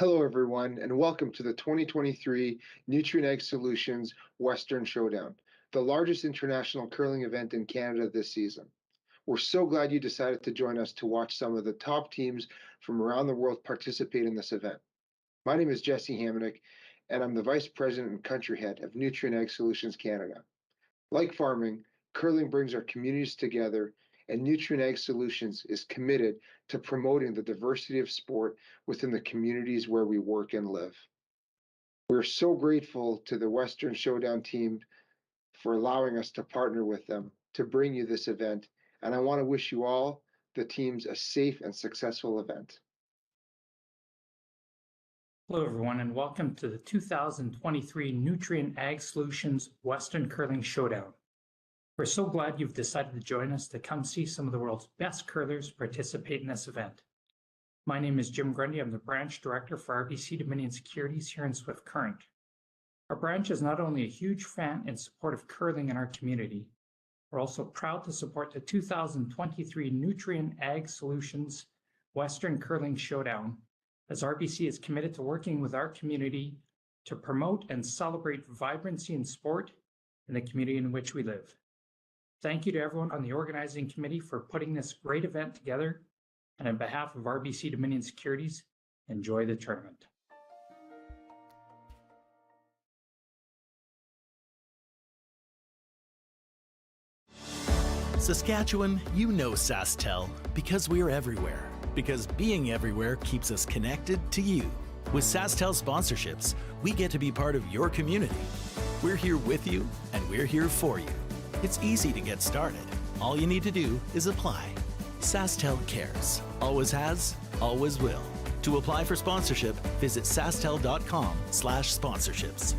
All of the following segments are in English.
Hello, everyone, and welcome to the 2023 Nutrien Ag Solutions Western Showdown, the largest international curling event in Canada this season. We're so glad you decided to join us to watch some of the top teams from around the world participate in this event. My name is Jesse Hamonic, and I'm the Vice President and Country Head of Nutrien Ag Solutions Canada. Like farming, curling brings our communities together, and Nutrien Ag Solutions is committed to promoting the diversity of sport within the communities where we work and live. We're so grateful to the Western Showdown team for allowing us to partner with them to bring you this event, and I want to wish you all, the teams, a safe and successful event. Hello, everyone, and welcome to the 2023 Nutrien Ag Solutions Western Curling Showdown. We're so glad you've decided to join us to come see some of the world's best curlers participate in this event. My name is Jim Grundy. I'm the Branch Director for RBC Dominion Securities here in Swift Current. Our branch is not only a huge fan and support of curling in our community, we're also proud to support the 2023 Nutrien Ag Solutions Western Curling Showdown, as RBC is committed to working with our community to promote and celebrate vibrancy in sport in the community in which we live. Thank you to everyone on the organizing committee for putting this great event together, and on behalf of RBC Dominion Securities, enjoy the tournament. Saskatchewan, you know SaskTel because we're everywhere. Because being everywhere keeps us connected to you. With SaskTel sponsorships, we get to be part of your community. We're here with you, and we're here for you. It's easy to get started. All you need to do is apply. SaskTel cares. Always has, always will. To apply for sponsorship, visit sastel.com/sponsorships.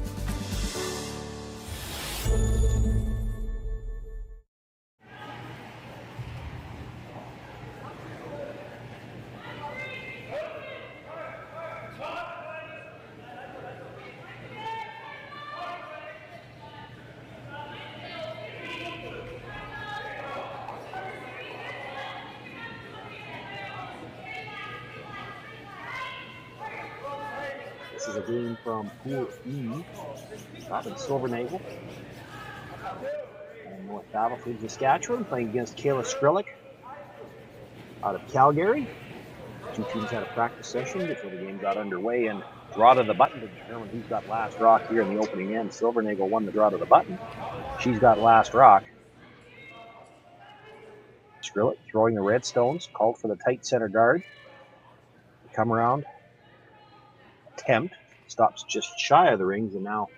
This is a game from Pool E. Robyn Silvernagle and North Battleford, Saskatchewan, playing against Kayla Skrlik out of Calgary. Two teams had a practice session before the game got underway, and draw to the button to determine who's got last rock here in the opening end. Silvernagle won the draw to the button. She's got last rock. Skrlik throwing the red stones, called for the tight center guard. Come around. Attempt stops just shy of the rings, and now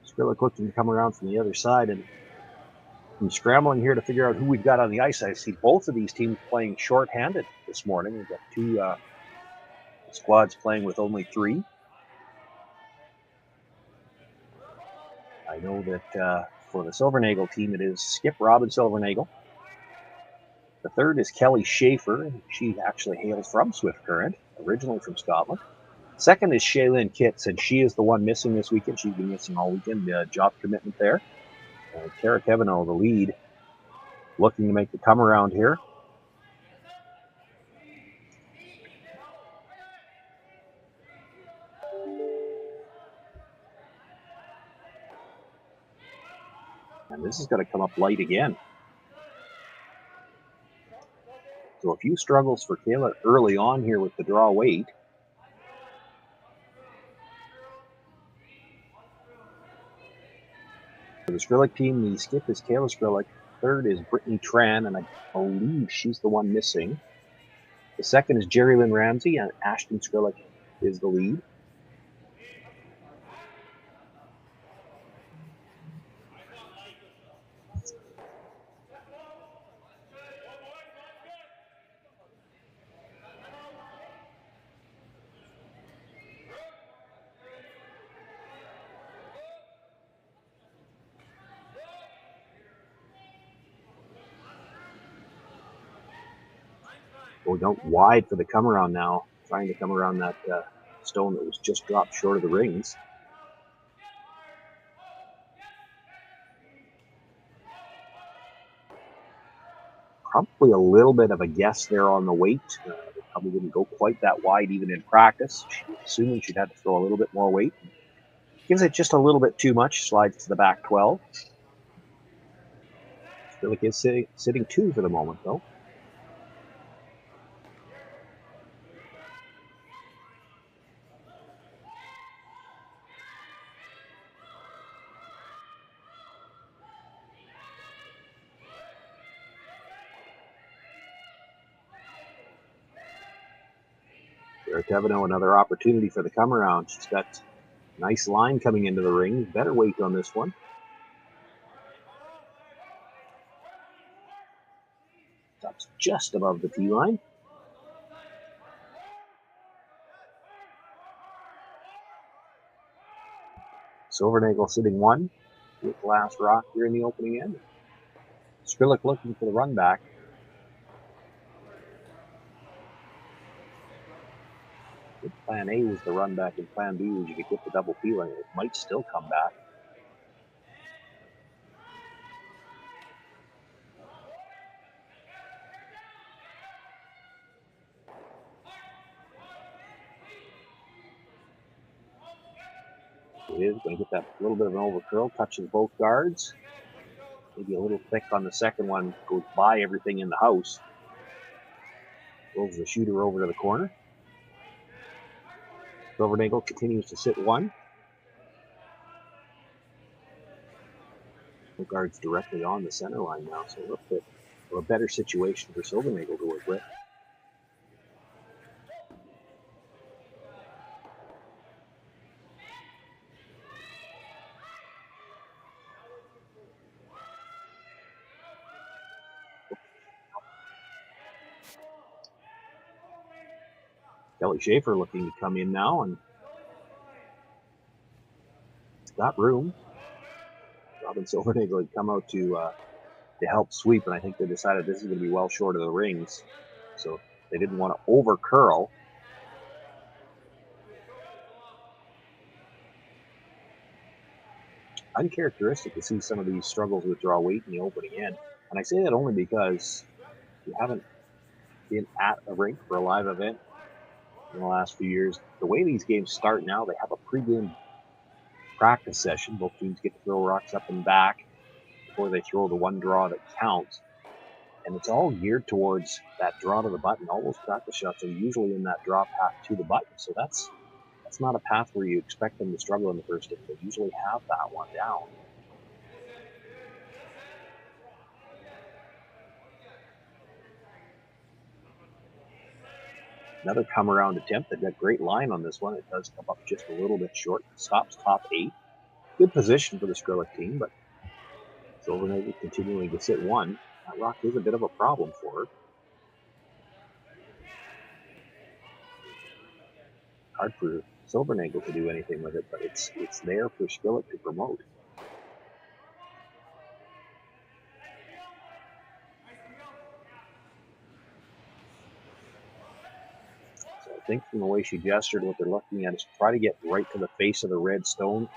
Skrlik looking to come around from the other side, and I'm scrambling here to figure out who we've got on the ice. I see both of these teams playing short-handed this morning. We've got two squads playing with only three. I know that for the Silvernagle team, it is skip Robyn Silvernagle. The third is Kelly Schaefer. She actually hails from Swift Current, originally from Scotland. Second is Shaylin Kitts, and she is the one missing this weekend. She's been missing all weekend, job commitment there. Tara Kevino, the lead, looking to make the come around here. And this is going to come up light again. So a few struggles for Kayla early on here with the draw weight. For the Skrlik team, the skip is Kayla Skrlik. Third is Brittany Tran, and I believe she's the one missing. The second is Jerry Lynn Ramsey, and Ashton Skrlik is the lead. Going out wide for the come around now, trying to come around that stone that was just dropped short of the rings. Probably a little bit of a guess there on the weight. They probably didn't go quite that wide even in practice. She was assuming she'd have to throw a little bit more weight. Gives it just a little bit too much, slides to the back 12. Skrlik is sitting 2 for the moment, though. Kevino, another opportunity for the come around. She's got a nice line coming into the ring. Better weight on this one. Stops just above the tee line. Silvernagle sitting 1 with the last rock here in the opening end. Skrlik looking for the run back. If plan A was the run back and plan B was you could get the double P line. It might still come back. It is going to get that little bit of an overcurl, touches both guards. Maybe a little thick on the second one, goes by everything in the house. Rolls the shooter over to the corner. Silvernagle continues to sit 1. The guard's directly on the center line now, so a little bit of a better situation for Silvernagle to work with. Kelly Schaefer looking to come in now, and it's got room. Robyn Silvernagle had come out to help sweep, and I think they decided this is going to be well short of the rings, so they didn't want to over curl. Uncharacteristic to see some of these struggles with draw weight in the opening end, and I say that only because you haven't been at a rink for a live event in the last few years. The way these games start now, they have a pregame practice session. Both teams get to throw rocks up and back before they throw the one draw that counts. And it's all geared towards that draw to the button. All those practice shots are usually in that draw path to the button. So that's not a path where you expect them to struggle in the first inning. They usually have that one down. Another come around attempt. They've got great line on this one. It does come up just a little bit short. Stops top 8. Good position for the Skrlik team, but Silvernagle continuing to sit 1. That rock is a bit of a problem for her. Hard for Silvernagle to do anything with it, but it's there for Skrlik to promote. So I think from the way she gestured, what they're looking at is try to get right to the face of the red stone.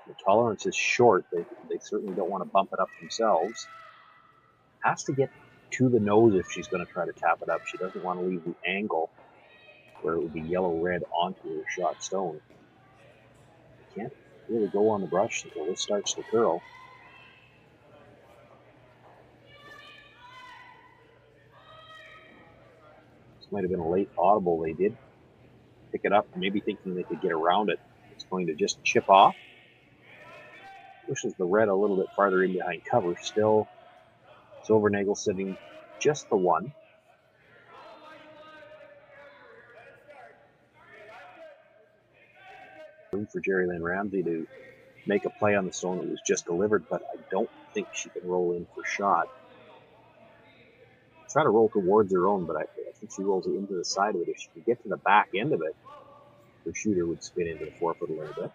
The tolerance is short. They certainly don't want to bump it up themselves. Has to get to the nose if she's going to try to tap it up. She doesn't want to leave the angle where it would be yellow-red onto her shot stone. Can't really go on the brush until this starts to curl. This might have been a late audible. They did pick it up, maybe thinking they could get around it. It's going to just chip off. Pushes the red a little bit farther in behind cover. Still Silvernagle sitting just the 1. Room for Jerry Lynn Ramsey to make a play on the stone that was just delivered, but I don't think she can roll in for shot. Try to roll towards her own, but I think she rolls it into the side of it. If she could get to the back end of it, her shooter would spin into the 4-foot a little bit.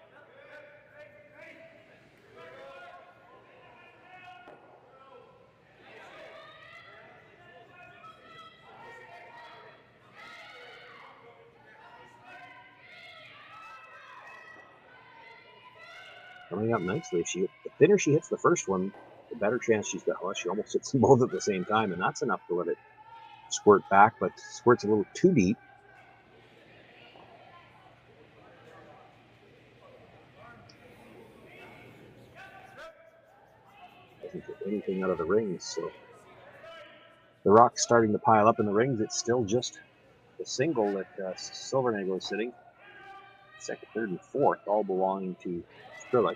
Coming up nicely. The thinner she hits the first one, the better chance she's got. Well, she almost hits them both at the same time, and that's enough to let it squirt back, but squirt's a little too deep. Doesn't get anything out of the rings, so the rock's starting to pile up in the rings. It's still just the single that Silvernagle is sitting. Second, third, and fourth, all belonging to Skrlik.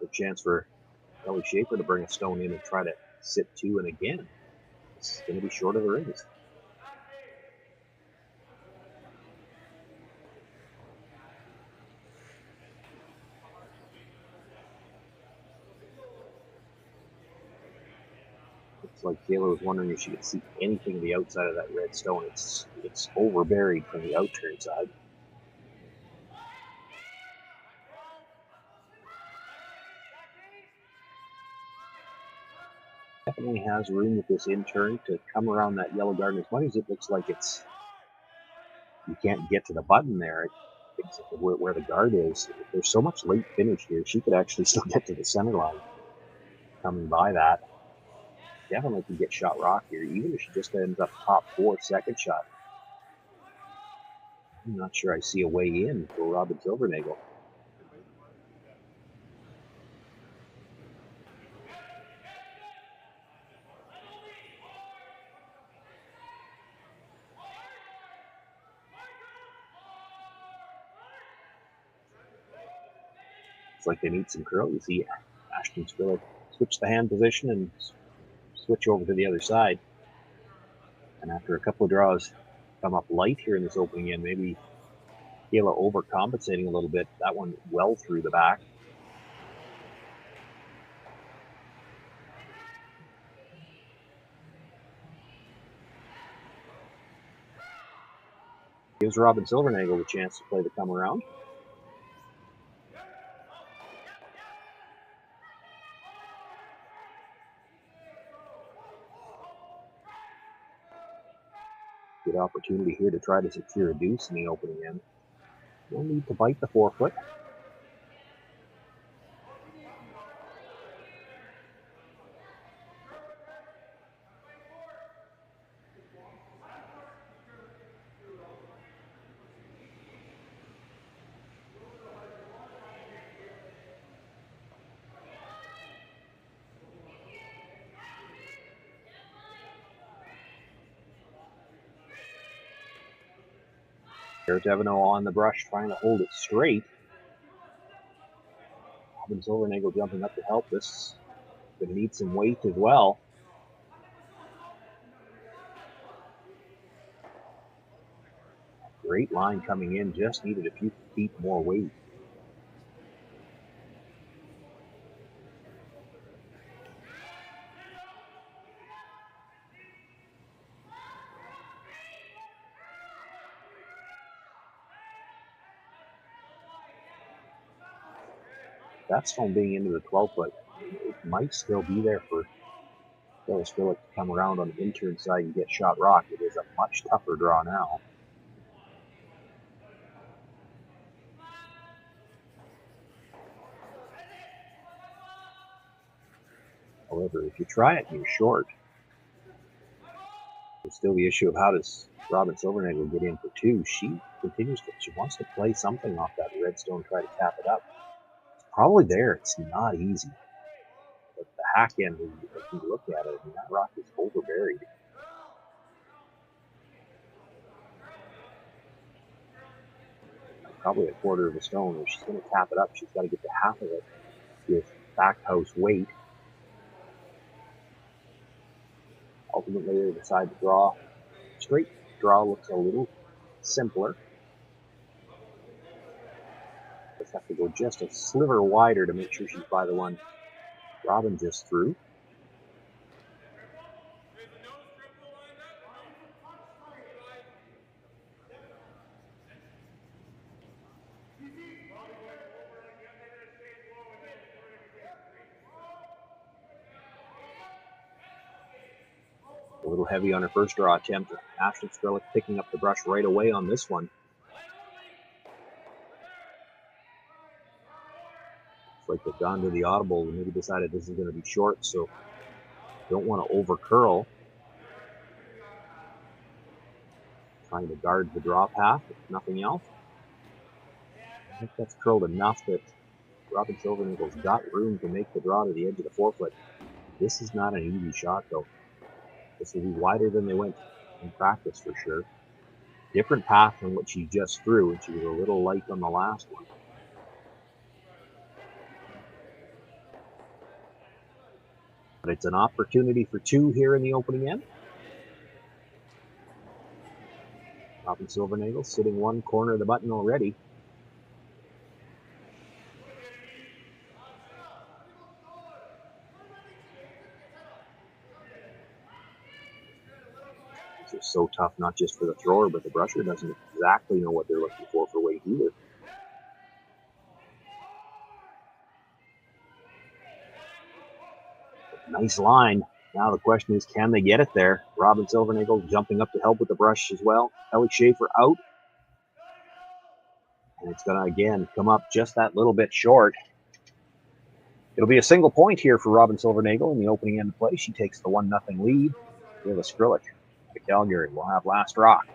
Good chance for Kelly Schaefer to bring a stone in and try to sit two, and again, it's going to be short of the rings. Looks like Kayla was wondering if she could see anything on the outside of that red stone. It's overburied from the outturn side. Definitely has room with this in turn to come around that yellow garden. As much as it looks like you can't get to the button there, it's where the guard is. There's so much late finish here. She could actually still get to the center line coming by that. Definitely can get shot rock here, even if she just ends up top four second shot. I'm not sure I see a way in for Robyn Silvernagle. It's like they need some curl. You see Ashton Skrlik switch the hand position and switch over to the other side. And after a couple of draws come up light here in this opening end, maybe Kayla overcompensating a little bit. That one well through the back. Gives Robyn Silvernagle the chance to play the come around. Good opportunity here to try to secure a deuce in the opening end. No need to bite the forefoot. There's Evano on the brush, trying to hold it straight. Robyn Silvernagle jumping up to help. This could need some weight as well. Great line coming in, just needed a few feet more weight. That stone being into the 12 foot, it might still be there for Kayla Skrlik to come around on the in-turn side and get shot rock. It is a much tougher draw now. However, if you try it and you're short, there's still the issue of how does Robyn Silvernagle get in for two. She wants to play something off that red stone, try to tap it up. It's probably there. It's not easy. But the hack end, if you look at it, I mean, that rock is overburied. Probably a quarter of a stone. If she's going to tap it up, she's got to get to half of it with back house weight. Ultimately, they decide to draw. Straight draw looks a little simpler. Just have to go just a sliver wider to make sure she's by the one Robyn just threw. little heavy on her first draw attempt. Ashley Skrlik picking up the brush right away on this one. It's like they've gone to the audible and maybe decided this is going to be short, so don't want to over curl. Trying to guard the draw path, if nothing else. I think that's curled enough that Robyn Silvernagle's got room to make the draw to the edge of the forefoot. This is not an easy shot, though. This will be wider than they went in practice for sure. Different path than what she just threw, and she was a little light on the last one. But it's an opportunity for two here in the opening end. Robyn Silvernagle sitting one corner of the button already. These are so tough, not just for the thrower, but the brusher doesn't exactly know what they're looking for weight either. Nice line. Now the question is, can they get it there? Robyn Silvernagle jumping up to help with the brush as well. Ellie Schaefer out. And it's going to, again, come up just that little bit short. It'll be a single point here for Robyn Silvernagle in the opening end of play. She takes the 1-0 lead. Kayla Skrlik to Calgary. We'll have last rock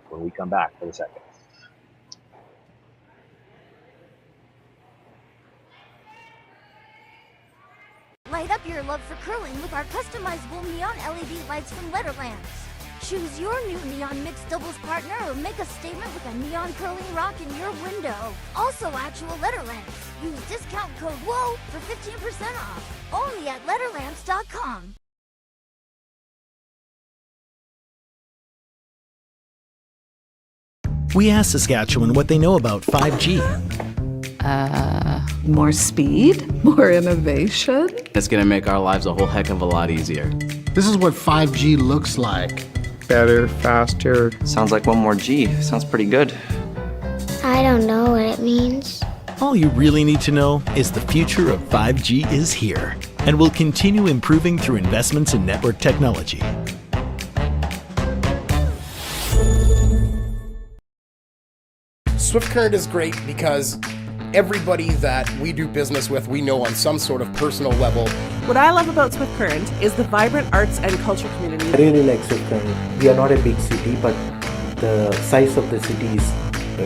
when we come back for the second. Light up your love for curling with our customizable neon LED lights from Letterlands. Choose your new neon mixed doubles partner or make a statement with a neon curling rock in your window. Also actual Letterlands. Use discount code WHOA for 15% off. Only at Letterlands.com. We asked Saskatchewan what they know about 5G. More speed, more innovation. It's gonna make our lives a whole heck of a lot easier. This is what 5G looks like. Better, faster. Sounds like one more G. Sounds pretty good. I don't know what it means. All you really need to know is the future of 5G is here and will continue improving through investments in network technology. Swift Current is great because everybody that we do business with, we know on some sort of personal level. What I love about Swift Current is the vibrant arts and culture community. I really like Swift Current. We are not a big city, but the size of the city is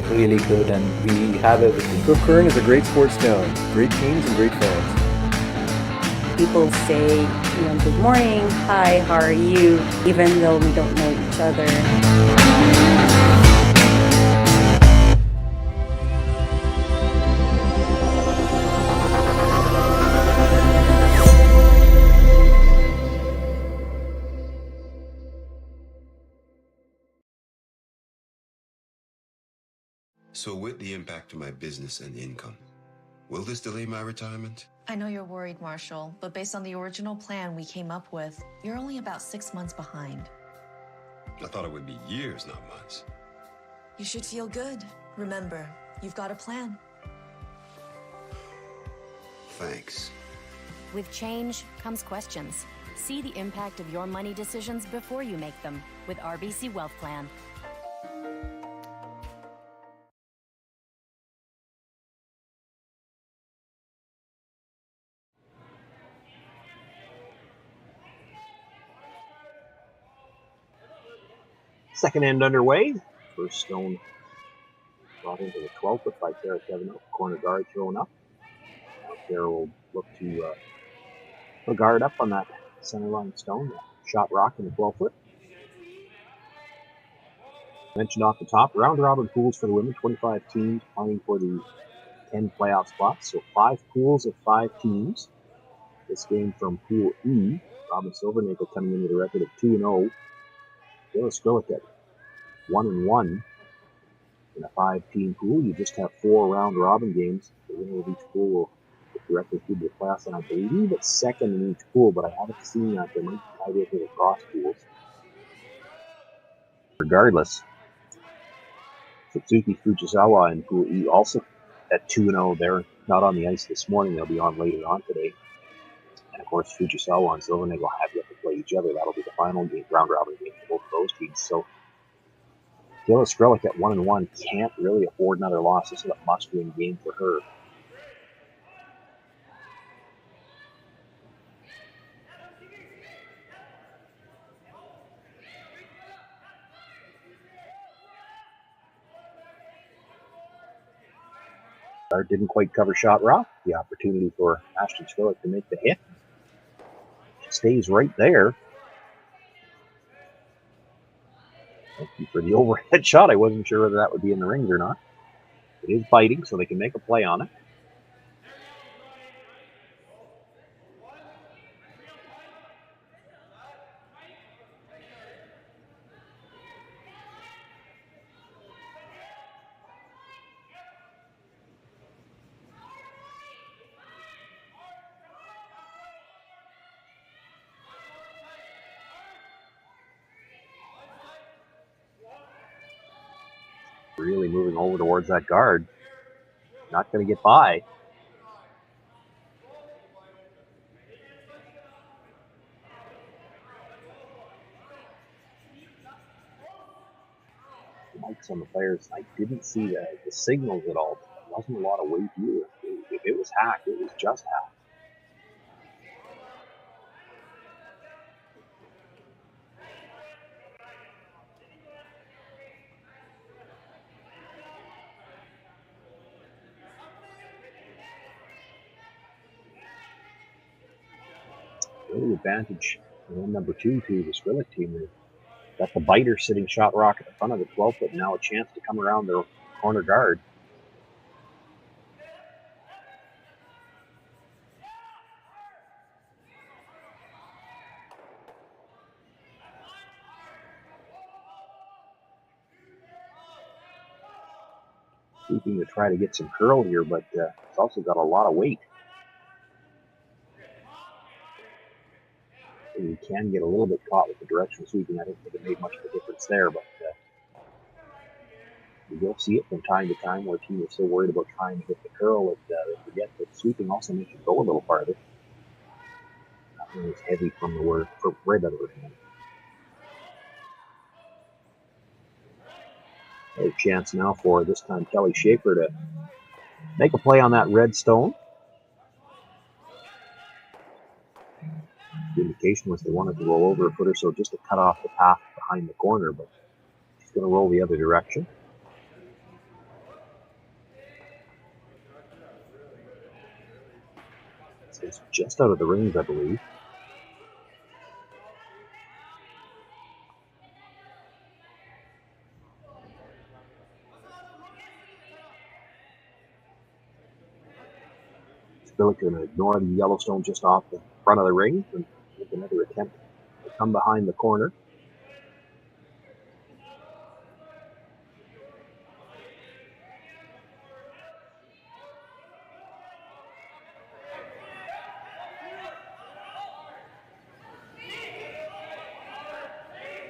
really good and we have everything. Swift Current is a great sports town, great teams and great fans. People say, good morning, hi, how are you, even though we don't know each other. So with the impact to my business and income, will this delay my retirement? I know you're worried, Marshall, but based on the original plan we came up with, you're only about 6 months behind. I thought it would be years, not months. You should feel good. Remember, you've got a plan. Thanks. With change comes questions. See the impact of your money decisions before you make them with RBC Wealth Plan. Second end underway. First stone brought into the 12th foot by Tara Kevin up. Corner guard thrown up. Now Tara will look to put guard up on that center line stone. Shot rock in the 12 foot. Mentioned off the top, round robin pools for the women. 25 teams playing for the 10 playoff spots. So 5 pools of 5 teams. This game from Pool E. Robyn Silvernagle coming in with a record of 2-0. Kayla Skrlik at 1-1 in a 5-team pool. You just have 4 round robin games. The winner of each pool will get directly through the playoffs, and I believe it's second in each pool, but I haven't seen that. There might be ideas for the cross pools. Regardless, Satsuki Fujisawa in Pool E also at 2-0. They're not on the ice this morning. They'll be on later on today. And of course, Fujisawa and Silvernagle have yet to play play each other. That'll be the final game, round robin game for both of those teams. So Kayla Skrlik at 1-1 can't really afford another loss. This is a must-win game for her. Guard didn't quite cover shot rock. The opportunity for Ashton Skrlik to make the hit. She stays right there. Thank you for the overhead shot. I wasn't sure whether that would be in the rings or not. It is biting, so they can make a play on it. Really moving over towards that guard. Not going to get by. Lights on the players. I didn't see the signals at all. There wasn't a lot of weight either. If it was hacked, it was just hacked. Really advantage in number 2 to the Skrlik team. They've got the biter sitting shot rock at the front of the 12 foot. Now a chance to come around their corner guard. Sweeping to try to get some curl here, but it's also got a lot of weight. And you can get a little bit caught with the directional sweeping. I don't think it made much of a difference there, but you will see it from time to time where teams are so worried about trying to hit the curl that they forget that sweeping also makes you go a little farther. That one is heavy from the word right out of her hand. There's a chance now for this time Kelly Schaefer to make a play on that red stone. The indication was they wanted to roll over a foot or so just to cut off the path behind the corner, but she's going to roll the other direction. It's just out of the rings, I believe. Skrlik going to ignore the Yellowstone just off the front of the ring and make another attempt to come behind the corner.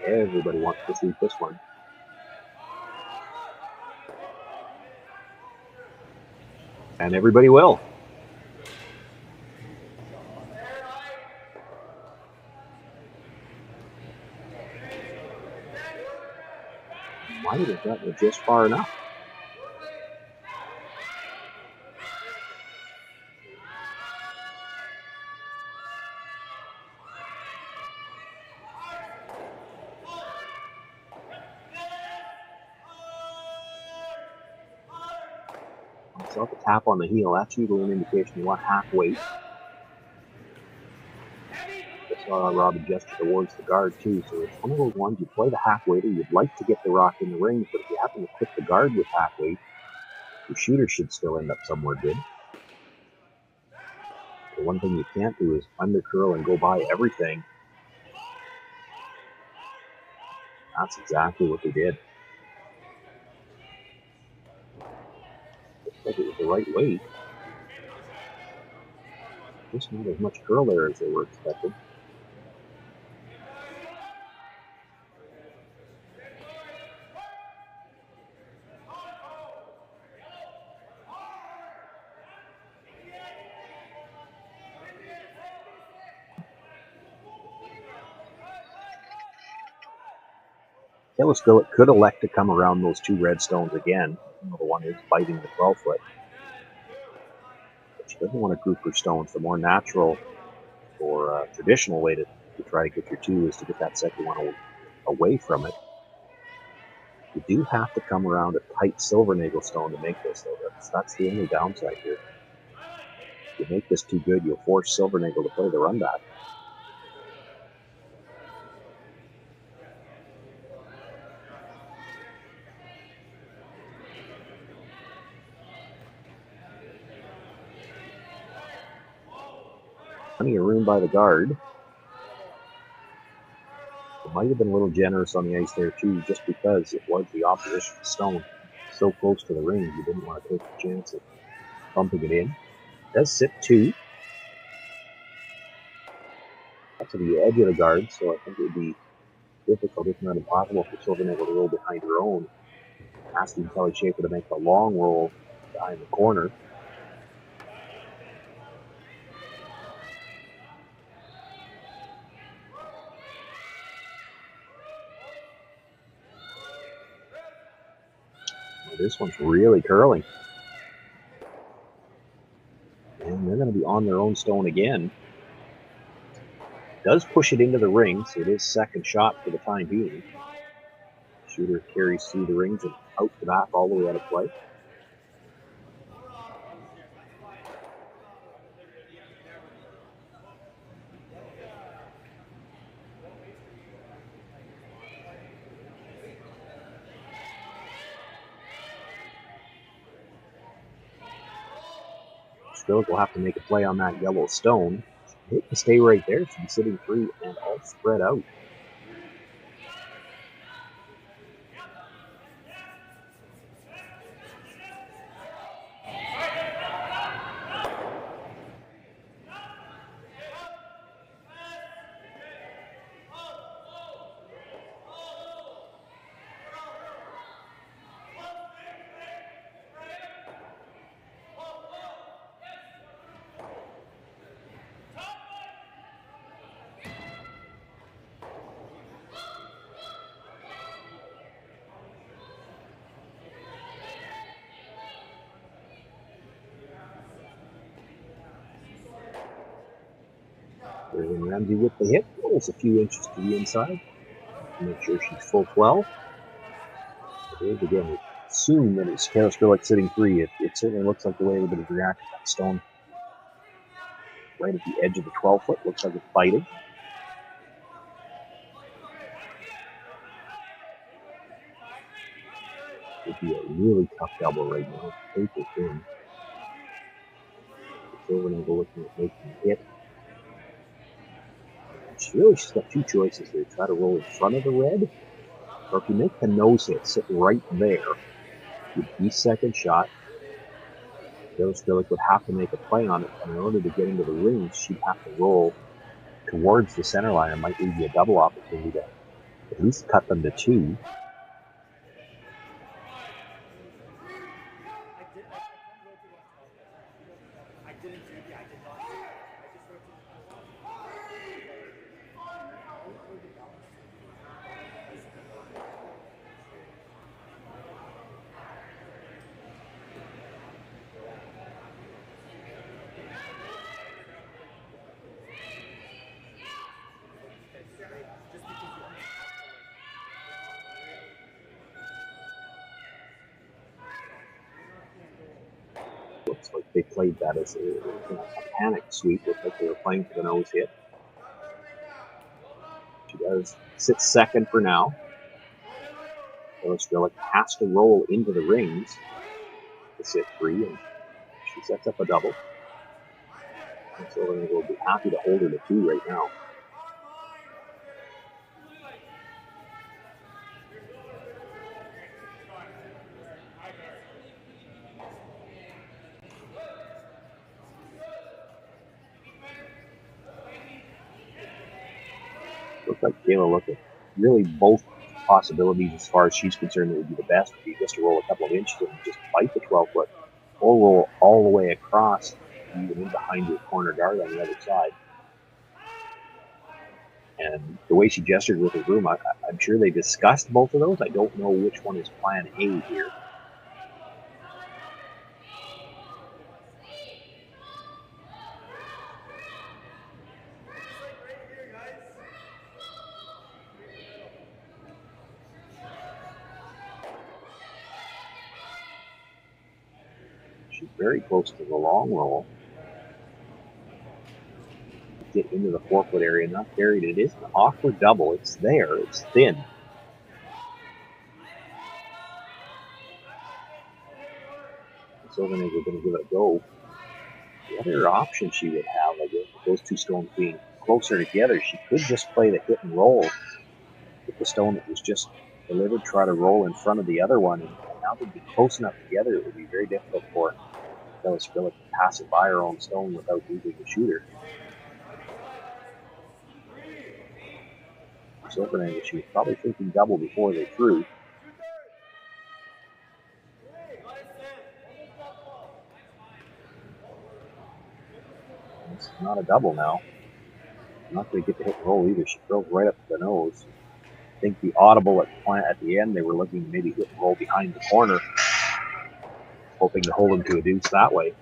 Everybody wants to sweep this one. And everybody will. Might have gotten it just far enough. So a tap on the heel, that's usually an indication you want half weight. I saw Robyn gesture towards the guard too, so it's one of those ones you play the half weighter. You'd like to get the rock in the ring, but if you happen to clip the guard with half weight, your shooter should still end up somewhere good. The one thing you can't do is undercurl and go by everything. That's exactly what they did. Looks like it was the right weight. Just not as much curl there as they were expecting. Kayla Skrlik could elect to come around those two red stones again. The one is biting the 12-foot. But she doesn't want to group her stones. The more natural or traditional way to try to get your two is to get that second one away from it. You do have to come around a tight Silvernagle stone to make this, though. That's the only downside here. If you make this too good, you'll force Silvernagle to play the run back. Plenty of room by the guard. It might have been a little generous on the ice there too, just because it was the opposition stone so close to the ring. You didn't want to take the chance of bumping it in. It does sit two. That's to the edge of the guard, so I think it would be difficult, if not impossible, for Silvernagle to roll behind her own. Asking Kelly Schaefer to make the long roll behind the corner. This one's really curling. And they're going to be on their own stone again. Does push it into the ring, so it is second shot for the time being. Shooter carries through the rings and out the back all the way out of play. Skrlik will have to make a play on that yellow stone. It can stay right there. She'll be sitting three and all spread out. There's Ramsey with the hit. Rolls a few inches to the inside. Make sure she's full 12. There's again, assume that it's Kayla Skrlik sitting three. It certainly looks like the way everybody's reacting to that stone. Right at the edge of the 12-foot. Looks like it's biting. It'd be a really tough double right now. Paper thin. Silvernagle looking at making a hit. She's got two choices here. Try to roll in front of the red, or if you make the nose hit, sit right there. You'd be second shot. Kayla Skrlik would have to make a play on it, and in order to get into the rings, she'd have to roll towards the center line. It might leave you a double opportunity to at least cut them to two. Looks like they played that as a panic sweep. Looks like they were playing for the nose hit. She does sit second for now. Kayla Skrlik has to roll into the rings to sit three, and she sets up a double. And Silvernagle will be happy to hold her to two right now. Looks like Kayla looked at really both possibilities as far as she's concerned. It would be the best would be just to roll a couple of inches and just bite the 12-foot, or roll all the way across, even in behind your corner guard on the other side. And the way she gestured with her broom, I'm sure they discussed both of those. I don't know which one is plan A here. She's very close to the long roll. Get into the 4-foot area, not carried. It is an awkward double. It's there. It's thin. Silvernagle going to give it a go. The other option she would have, I guess, with those two stones being closer together, she could just play the hit and roll with the stone that was just delivered, try to roll in front of the other one, and now they'd be close enough together, it would be very difficult for Kayla Skrlik to pass it by her own stone without losing the shooter. Silvernagle, she was probably thinking double before they threw. It's not a double now. Not going to get the hit and roll either. She throws right up to the nose. I think the audible at the end, they were looking to maybe hit and roll behind the corner, hoping to hold him to a deuce that way.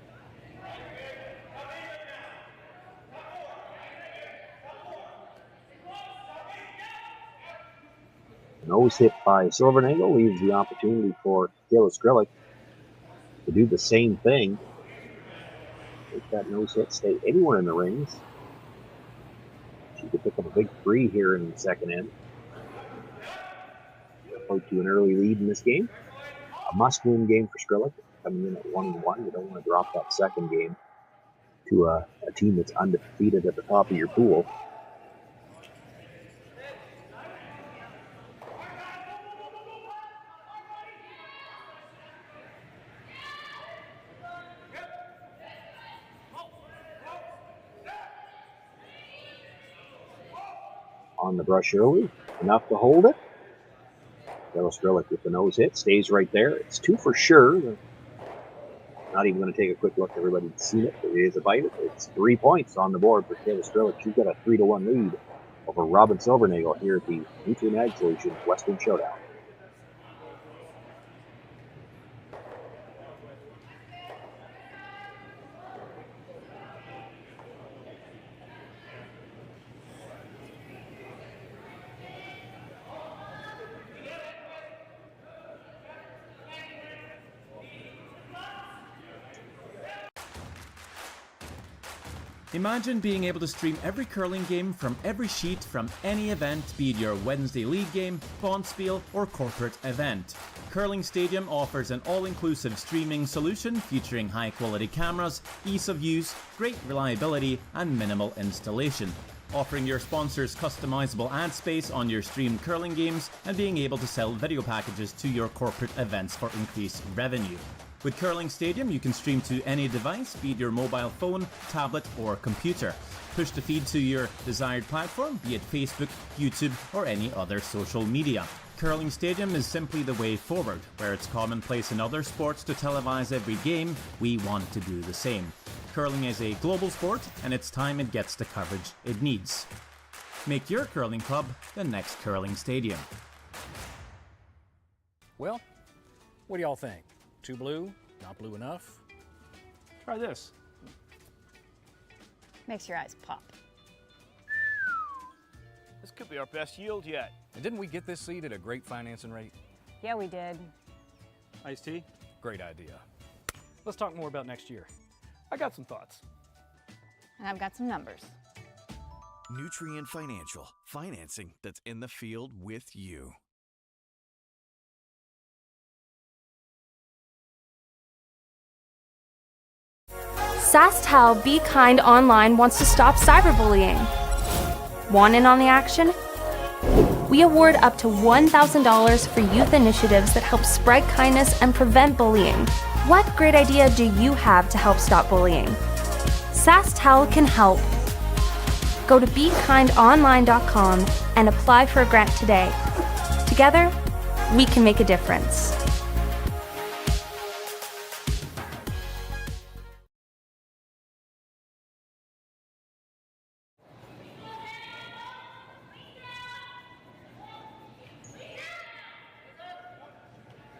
Nose hit by Silvernagle leaves the opportunity for Kayla Skrlik to do the same thing. Make that nose hit stay anywhere in the rings. She could pick up a big 3 here in the second end. Out to an early lead in this game. A must-win game for Skrlik. Coming in at 1-1. You don't want to drop that second game to a team that's undefeated at the top of your pool. On the brush early, enough to hold it. Kayla Skrlik with the nose hit, stays right there. It's 2 for sure. Not even going to take a quick look. Everybody's seen it. It is a bite. It's 3 points on the board for Kayla Skrlik. She's got a 3-1 lead over Robyn Silvernagle here at the Nutrien Ag Solutions Western Showdown. Imagine being able to stream every curling game from every sheet from any event, be it your Wednesday league game, bonspiel, or corporate event. Curling Stadium offers an all-inclusive streaming solution featuring high-quality cameras, ease of use, great reliability, and minimal installation. Offering your sponsors customizable ad space on your streamed curling games and being able to sell video packages to your corporate events for increased revenue. With Curling Stadium, you can stream to any device, be it your mobile phone, tablet, or computer. Push the feed to your desired platform, be it Facebook, YouTube, or any other social media. Curling Stadium is simply the way forward. Where it's commonplace in other sports to televise every game, we want to do the same. Curling is a global sport, and it's time it gets the coverage it needs. Make your curling club the next Curling Stadium. Well, what do y'all think? Too blue? Not blue enough? Try this. Makes your eyes pop. This could be our best yield yet. And didn't we get this seed at a great financing rate? Yeah, we did. Iced tea? Great idea. Let's talk more about next year. I got some thoughts. And I've got some numbers. Nutrien Financial. Financing that's in the field with you. SaskTel Be Kind Online wants to stop cyberbullying. Want in on the action? We award up to $1,000 for youth initiatives that help spread kindness and prevent bullying. What great idea do you have to help stop bullying? SaskTel can help. Go to BeKindOnline.com and apply for a grant today. Together, we can make a difference.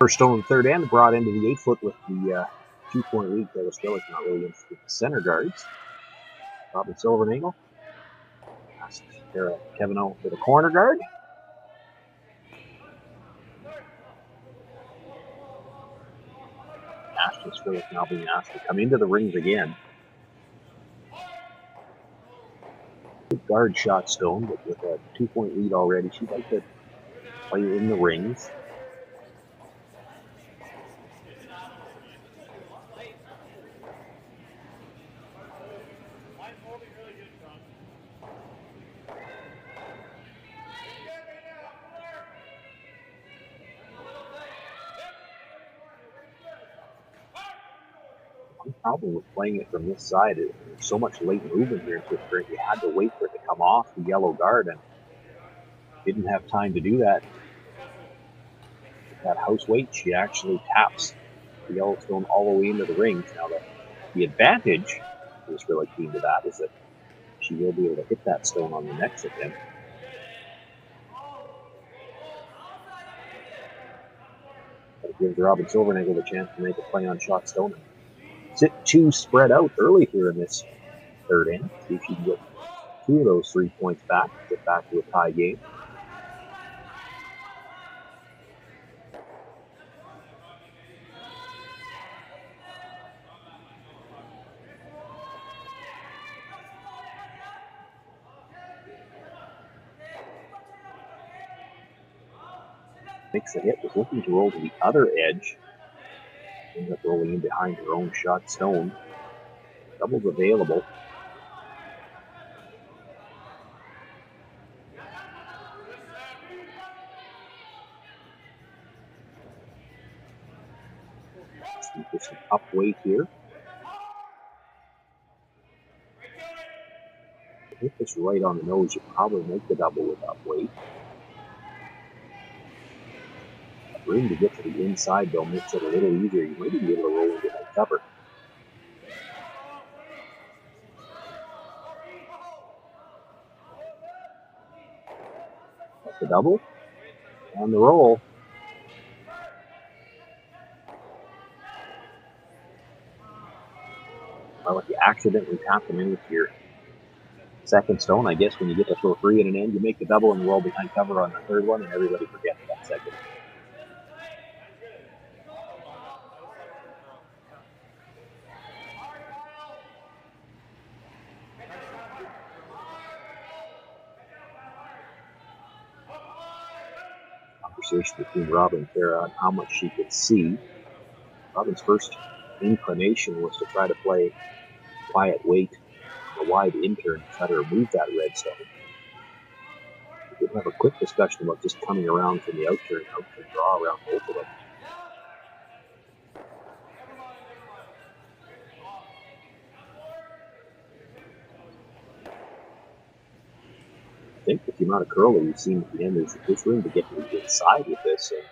First stone in the third end brought into the 8-foot with the 2-point lead. Kayla Skrlik not really interested in the center guards. Robyn Silvernagle asked Kevin O for the corner guard. Skrlik now being asked to come into the rings again. Good guard shot stone, but with a 2-point lead already, she'd like to play in the rings. One problem with playing it from this side is there's so much late movement here in Swift Current. You had to wait for it to come off the yellow guard and didn't have time to do that. With that house weight, she actually taps the yellow stone all the way into the rings. Now the advantage for this Skrlik team to that is that she will be able to hit that stone on the next attempt. But it gives Robyn Silvernagle the chance to make a play on shot stone. Sit 2 spread out early here in this third end. See if she can get 2 of those 3 points back, get back to a tie game. Makes the hit, was looking to roll to the other edge. Ends up rolling in behind her own shot stone. Doubles available. See for some up weight here. Hit this right on the nose, you probably make the double with up weight. Room to get to the inside, though, makes it a little easier. You might even be able to roll into that cover. That's the double. On the roll. Well, if you accidentally tap them in with your second stone, I guess when you get to throw 3 in an end, you make the double and roll behind cover on the third one, and everybody forgets that second. Conversation between Robyn and Kara on how much she could see. Robyn's first inclination was to try to play quiet weight, a wide intern to try to remove that red stone. We did have a quick discussion about just coming around from the outturn draw around both of them. I think with the amount of curl that we've seen at the end, there's room to get to the inside with this and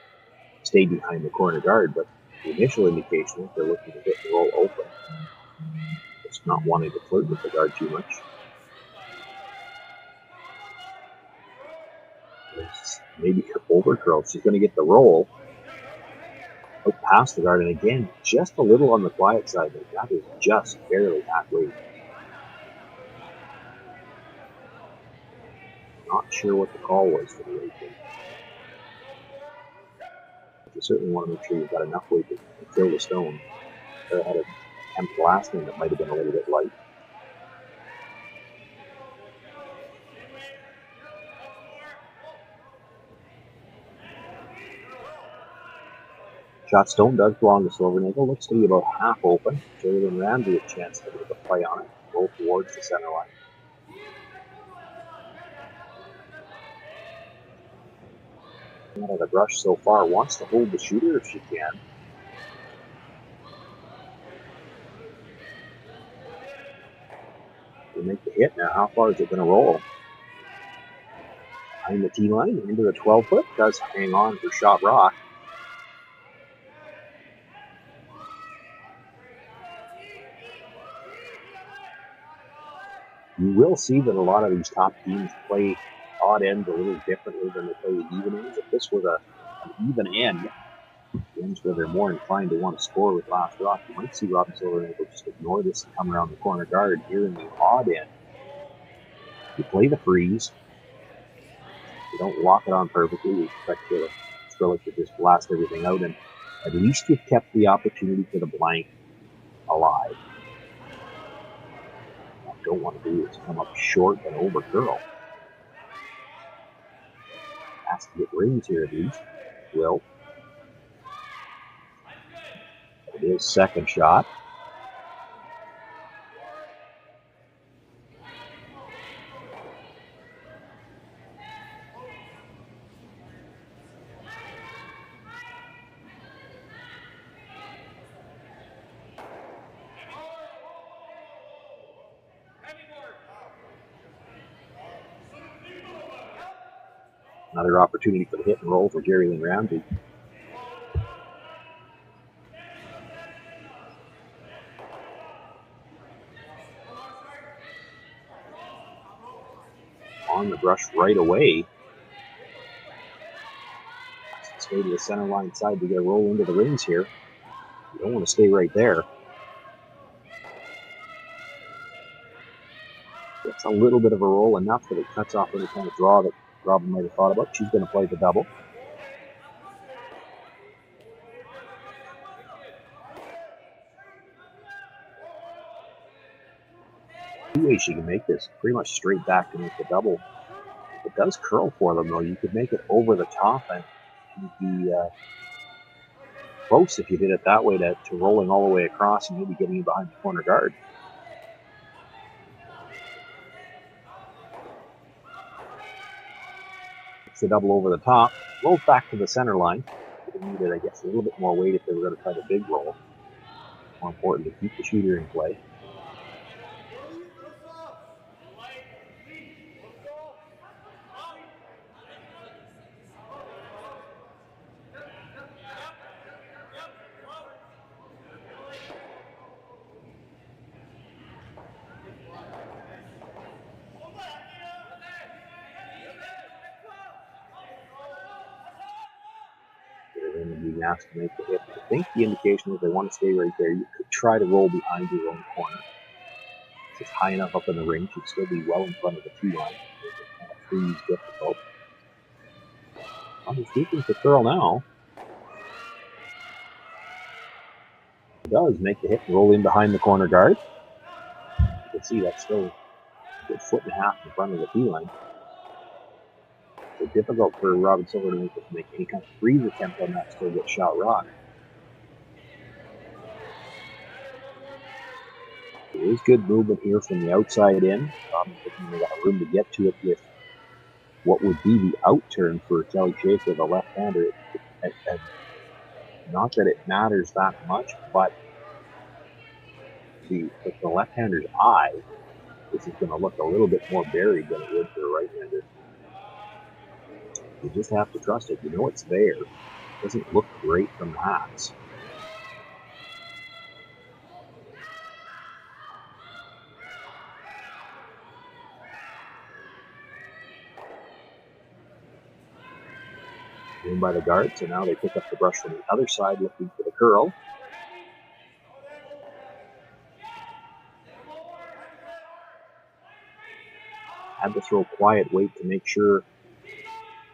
stay behind the corner guard, but the initial indication is they're looking to hit the roll open. Just not wanting to flirt with the guard too much. Maybe over curl. She's going to get the roll out past the guard, and again, just a little on the quiet side. That is just barely halfway. Not sure what the call was for the weight thing. You certainly want to make sure you've got enough weight to kill the stone. I had an attempt last time that might have been a little bit light. Shot stone does belong to Silvernagle. Looks to be about half open. Jalen Ramsey a chance to make a play on it. Roll towards the center line. Out of the brush so far, wants to hold the shooter if she can. To make the hit. Now, how far is it going to roll? Behind the tee line, into the 12-foot. Does hang on for shot rock. You will see that a lot of these top teams play odd ends a little differently than they play the even ends. If this was an even end, games where they're more inclined to want to score with last rock, you might see Robyn Silvernagle just ignore this and come around the corner guard here in the odd end. You play the freeze. You don't lock it on perfectly. You expect Kayla Skrlik to just blast everything out, and at least you've kept the opportunity for the blank alive. What you don't want to do is come up short and over curl. Has to get rings here at least. Will. It is second shot. Another opportunity for the hit and roll for Jerry Lynn Ramsey. On the brush right away. Stay to the center line side to get a roll into the rings here. You don't want to stay right there. It's a little bit of a roll, enough that it cuts off any kind of draw that Robyn might have thought about. She's going to play the double. Two ways she can make this. Pretty much straight back to make the double. It does curl for them, though. You could make it over the top and be close if you did it that way to rolling all the way across and maybe getting you behind the corner guard. It's the double over the top. Rolls back to the center line. They needed, I guess, a little bit more weight if they were going to try the big roll. More important to keep the shooter in play. Being asked to make the hit. I think the indication is they want to stay right there. You could try to roll behind your own corner. If it's high enough up in the ring, you'd still be well in front of the tee line. Kind of freeze difficult. I'm sweeping for curl now. It does make the hit and roll in behind the corner guard. You can see that's still a good foot and a half in front of the tee line. So difficult for Robyn Silvernagle to make any kind of freeze attempt on that, still get shot rock. There is good movement here from the outside in. They got room to get to it with what would be the out turn for Kelly Schaefer, the left-hander. And not that it matters that much, but with the left-hander's eye, this is going to look a little bit more buried than it would for a right-hander. You just have to trust it. You know it's there. It doesn't look great from the hats. In by the guard, so now they pick up the brush from the other side looking for the curl. Had to throw quiet weight to make sure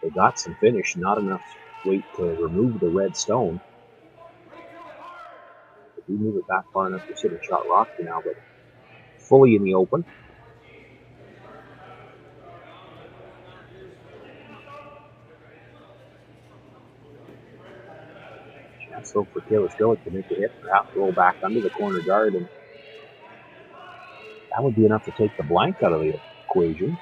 they got some finish, not enough weight to remove the red stone. If you move it back far enough, you're sitting shot rock for now, but fully in the open. Chance though for Kayla Skrlik to make the hit, perhaps roll back under the corner guard, and that would be enough to take the blank out of the equation.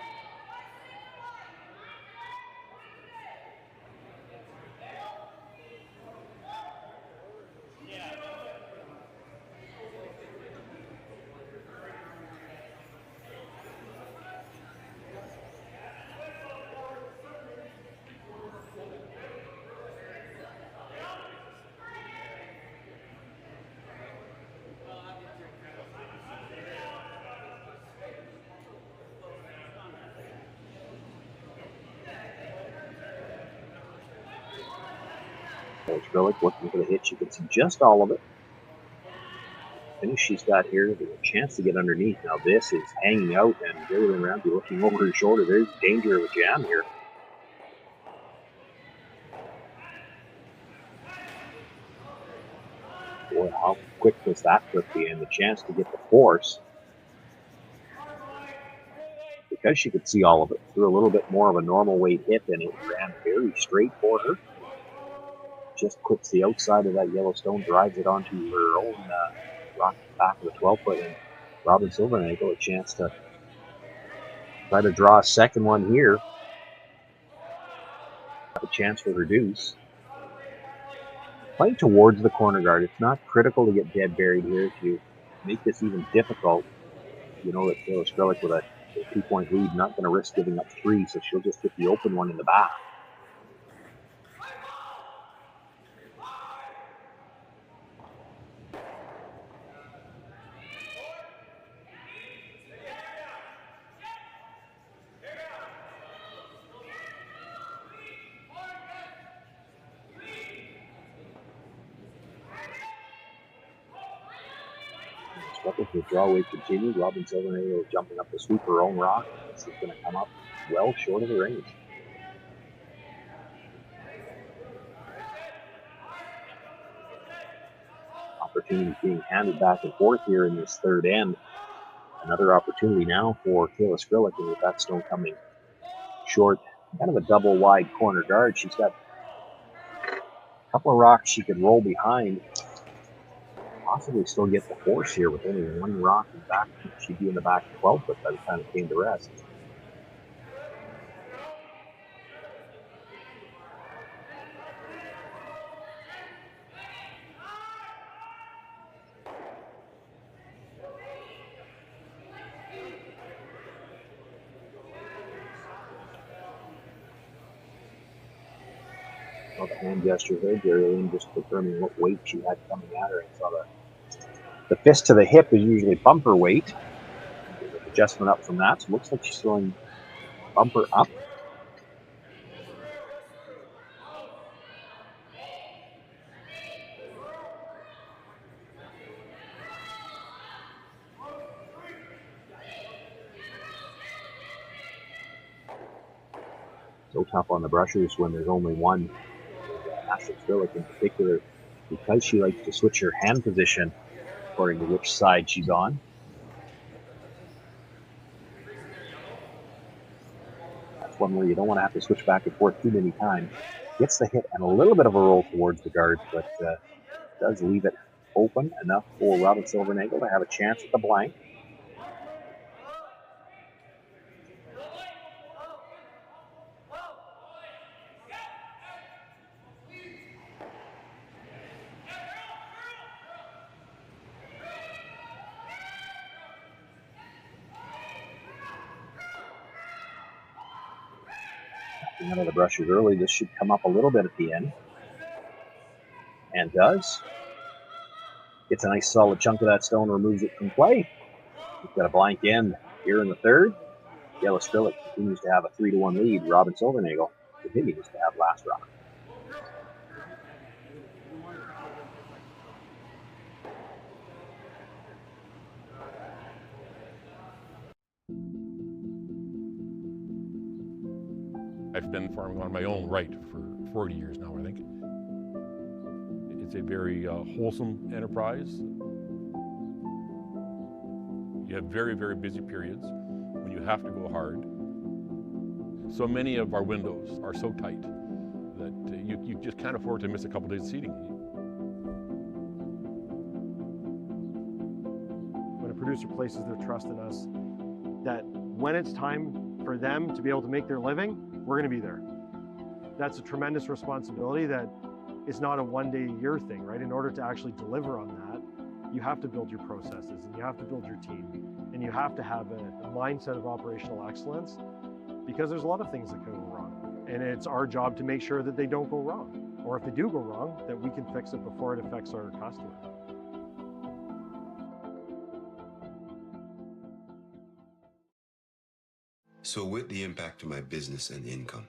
Kayla Skrlik looking for the hit. She can see just all of it. Finish she's got here, there's a chance to get underneath. Now this is hanging out, and Kayla Ramsey looking over her shoulder. There's danger of a jam here. Boy, how quick was that flip be, and the chance to get the force. Because she could see all of it, threw a little bit more of a normal weight hit, and it ran very straight for her. Just clips the outside of that yellow stone, drives it onto her own rock back of the 12-foot, and Robyn Silvernagle a chance to try to draw a second one here. A chance for her deuce. Playing towards the corner guard. It's not critical to get dead buried here. If you make this even difficult, you know that Kayla Skrlik with a 2-point lead, not going to risk giving up 3, so she'll just get the open one in the back. With the draw weight continued, Robyn Silvernagle jumping up to sweep her own rock. This is going to come up well short of the range. Opportunities being handed back and forth here in this third end. Another opportunity now for Kayla Skrlik, and with that stone coming short, kind of a double wide corner guard. She's got a couple of rocks she could roll behind. Possibly still get the force here with only one rock in back. She'd be in the back 12-foot by the time it came to rest. Well, the hand gesture there, Gary Lane just determining what weight she had coming at her. And saw the fist to the hip is usually bumper weight. Adjustment up from that, so it looks like she's throwing bumper up. So tough on the brushers when there's only one. Ashley Skrlik in particular, because she likes to switch her hand position according to which side she's on. That's one where you don't want to have to switch back and forth too many times. Gets the hit and a little bit of a roll towards the guard, but does leave it open enough for Robyn Silvernagle to have a chance at the blank. Out of the brushes early, this should come up a little bit at the end. And does. Gets a nice solid chunk of that stone, removes it from play. We've got a blank end here in the third. Kayla Skrlik continues to have a 3-1 lead. Robyn Silvernagle continues to have last rock. I've been farming on my own right for 40 years now, I think. It's a very wholesome enterprise. You have very, very busy periods when you have to go hard. So many of our windows are so tight that you just can't afford to miss a couple days of seeding. When a producer places their trust in us, that when it's time for them to be able to make their living, we're going to be there. That's a tremendous responsibility that is not a one-day-a-year thing, right? In order to actually deliver on that, you have to build your processes and you have to build your team and you have to have a mindset of operational excellence, because there's a lot of things that can go wrong. And it's our job to make sure that they don't go wrong. Or if they do go wrong, that we can fix it before it affects our customer. So with the impact to my business and income,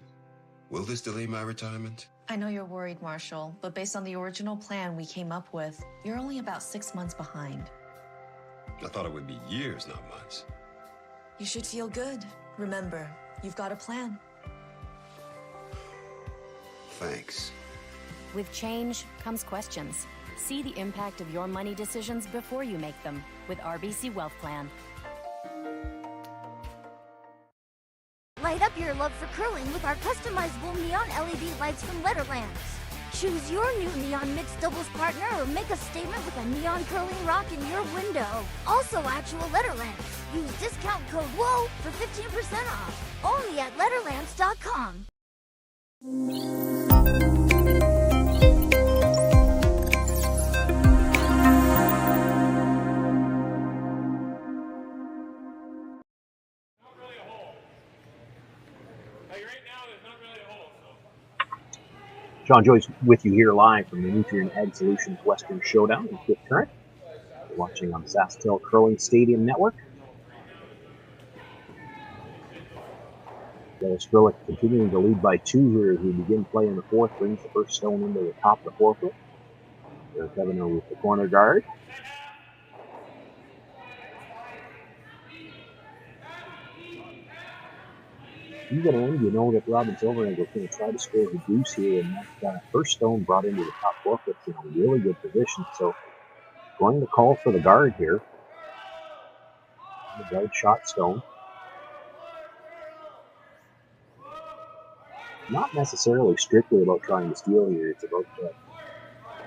Will this delay my retirement? I know you're worried, Marshall, but based on the original plan we came up with, you're only about 6 months behind. I thought it would be years, not months. You should feel good. Remember, you've got a plan. Thanks. With change comes questions. See the impact of your money decisions before you make them with RBC Wealth Plan. Light up your love for curling with our customizable neon LED lights from Letterlands. Choose your new neon mixed doubles partner or make a statement with a neon curling rock in your window. Also actual Letterlands. Use discount code WHOA for 15% off. Only at Letterlands.com. John Joyce with you here live from the Nutrien Ag Solutions Western Showdown in Fifth Current. You're watching on the SaskTel Curling Stadium Network. Kayla Skrlik continuing to lead by 2 here as we begin play in the fourth. Brings the first stone into the top of the forefoot. There's Kevin with the corner guard. Even end, you know that Robyn Silvernagle is going to try to score the deuce here, and that first stone brought into the top forefoot in a really good position. So, going to call for the guard here. The guard shot stone. Not necessarily strictly about trying to steal here. It's about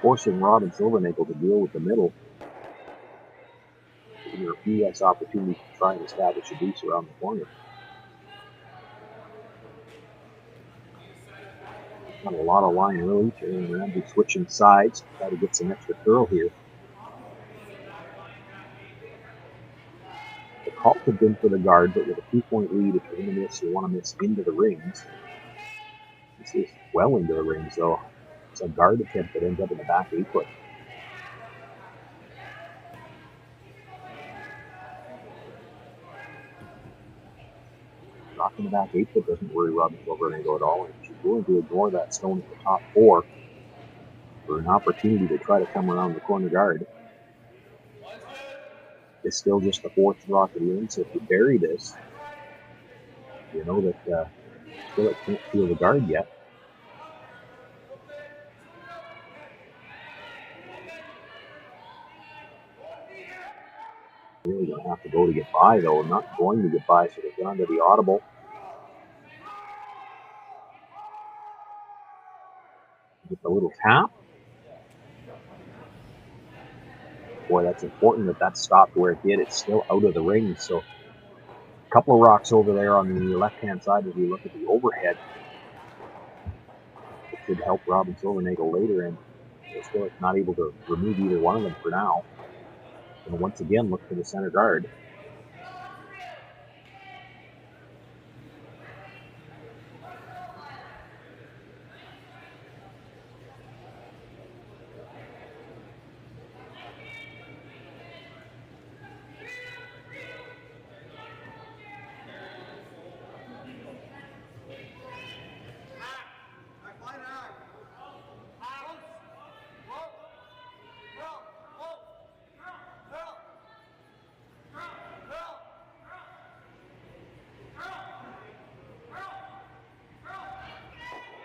forcing Robyn Silvernagle to deal with the middle. Giving her a few less opportunities to try and establish a deuce around the corner. Got a lot of line early, turning around and switching sides to try to get some extra curl here. The call had been for the guard, but with a 2-point lead, if you're going to miss, you want to miss into the rings. This is well into the rings, though. It's a guard attempt that ends up in the back 8-foot. Knocking the back 8-foot doesn't worry Robyn Silvernagle at all, and she's willing to ignore that stone at the top 4 for an opportunity to try to come around the corner guard. It's still just the 4th rock at the end, so if you bury this, you know that Skrlik can't feel the guard yet. Really going to have to go to get by, though. I'm not going to get by, so they've gone to the audible. Get the little tap. Boy, that's important that that stopped where it did. It's still out of the ring, so a couple of rocks over there on the left-hand side as we look at the overhead. It should help Robyn Silvernagle later, and they're still not able to remove either one of them for now. And once again, look for the center guard.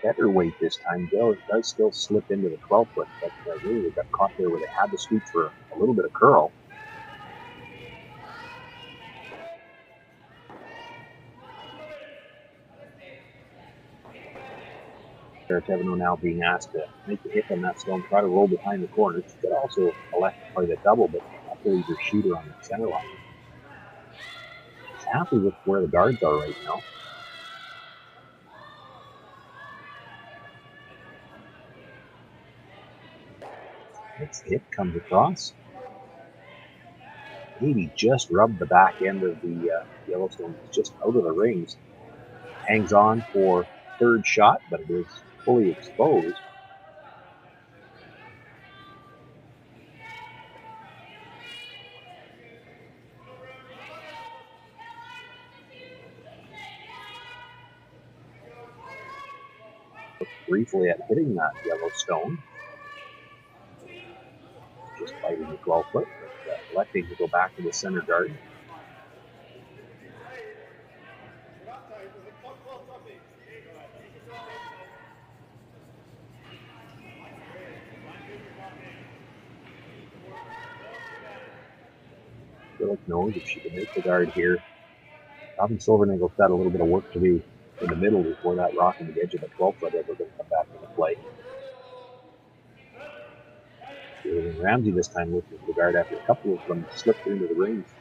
Better weight this time. It does still slip into the 12-foot, but really they got caught there where they had to sweep for a little bit of curl. Kevin now being asked to make the hit on that stone, try to roll behind the corner. She could also elect to play the double, but I believe her shooter on the center line. She's happy with where the guards are right now. Next hit comes across. Maybe just rubbed the back end of the Yellowstone. It's just out of the rings. Hangs on for third shot, but it is fully exposed. Looked briefly at hitting that yellow stone. Just fighting the 12-foot, but electing to go back to the center guard. Skrlik knows if she can make the guard here. Robyn Silvernagle's got a little bit of work to do in the middle before that rock on the edge of the 12-foot ever going to come back into play. Ramsey this time lifted the guard after a couple of them slipped into the rings.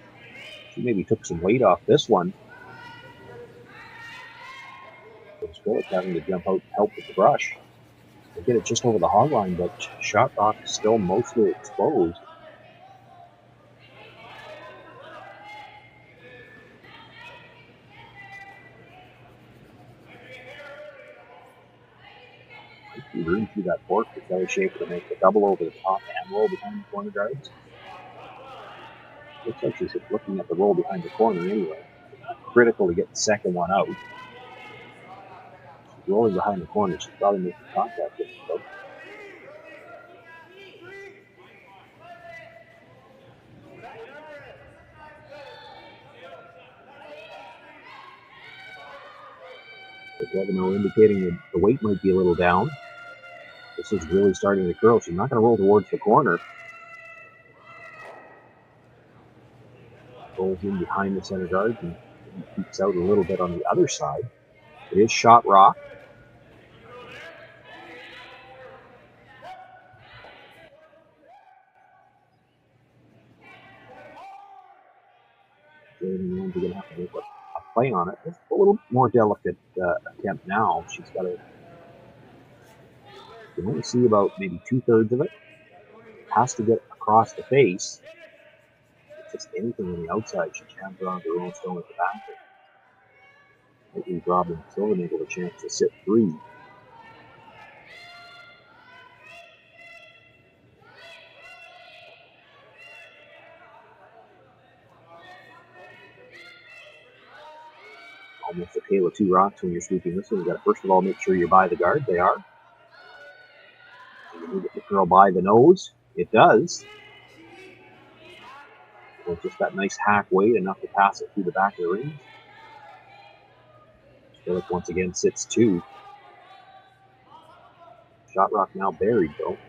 She maybe took some weight off this one. Skrlik having to jump out and help with the brush. They get it just over the hog line, but shot rock is still mostly exposed. Might be room through that fork for Kelly Schaefer to make the double over the top and roll behind the corner guards. Looks like she's looking at the roll behind the corner anyway. Critical to get the second one out. She's rolling behind the corner. She's probably making contact with it, though. Devino indicating that the weight might be a little down. This is really starting to curl. She's not going to roll towards the corner. Rolls in behind the center guard and peeks out a little bit on the other side. It is shot rock. We're going to have to make a play on it. It's a little more delicate attempt now. She's got to. You can only see about maybe 2/3 of it. Has to get across the face. If it's anything on the outside, she jams around the rolling stone at the back. Maybe Robyn Silvernagle a chance to sit free. Almost a tail of two rocks when you're sweeping this one. You got to first of all make sure you're by the guard. They are. You need to get the girl by the nose. It does. With just that nice hack weight, enough to pass it through the back of the ring. Skrlik once again sits two. Shot rock now buried though.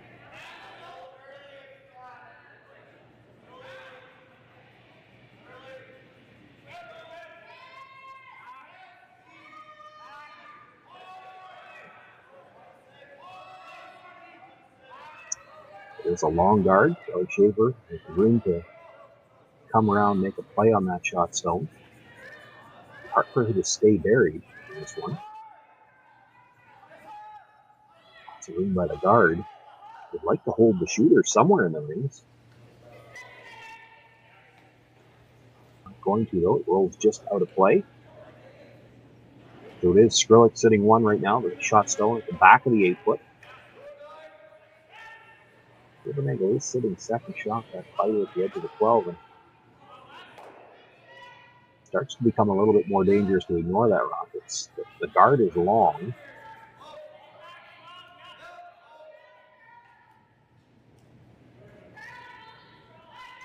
It's a long guard. Kelly Schaefer has room to come around, make a play on that shot stone. Hard for her to stay buried in this one. It's a room by the guard. Would like to hold the shooter somewhere in the rings. Not going to though. It rolls just out of play. So it is Skrlik sitting one right now. The shot stone at the back of the 8-foot. Silvernagle is sitting second shot, that fighter at the edge of the 12, and starts to become a little bit more dangerous to ignore that rock. The guard is long.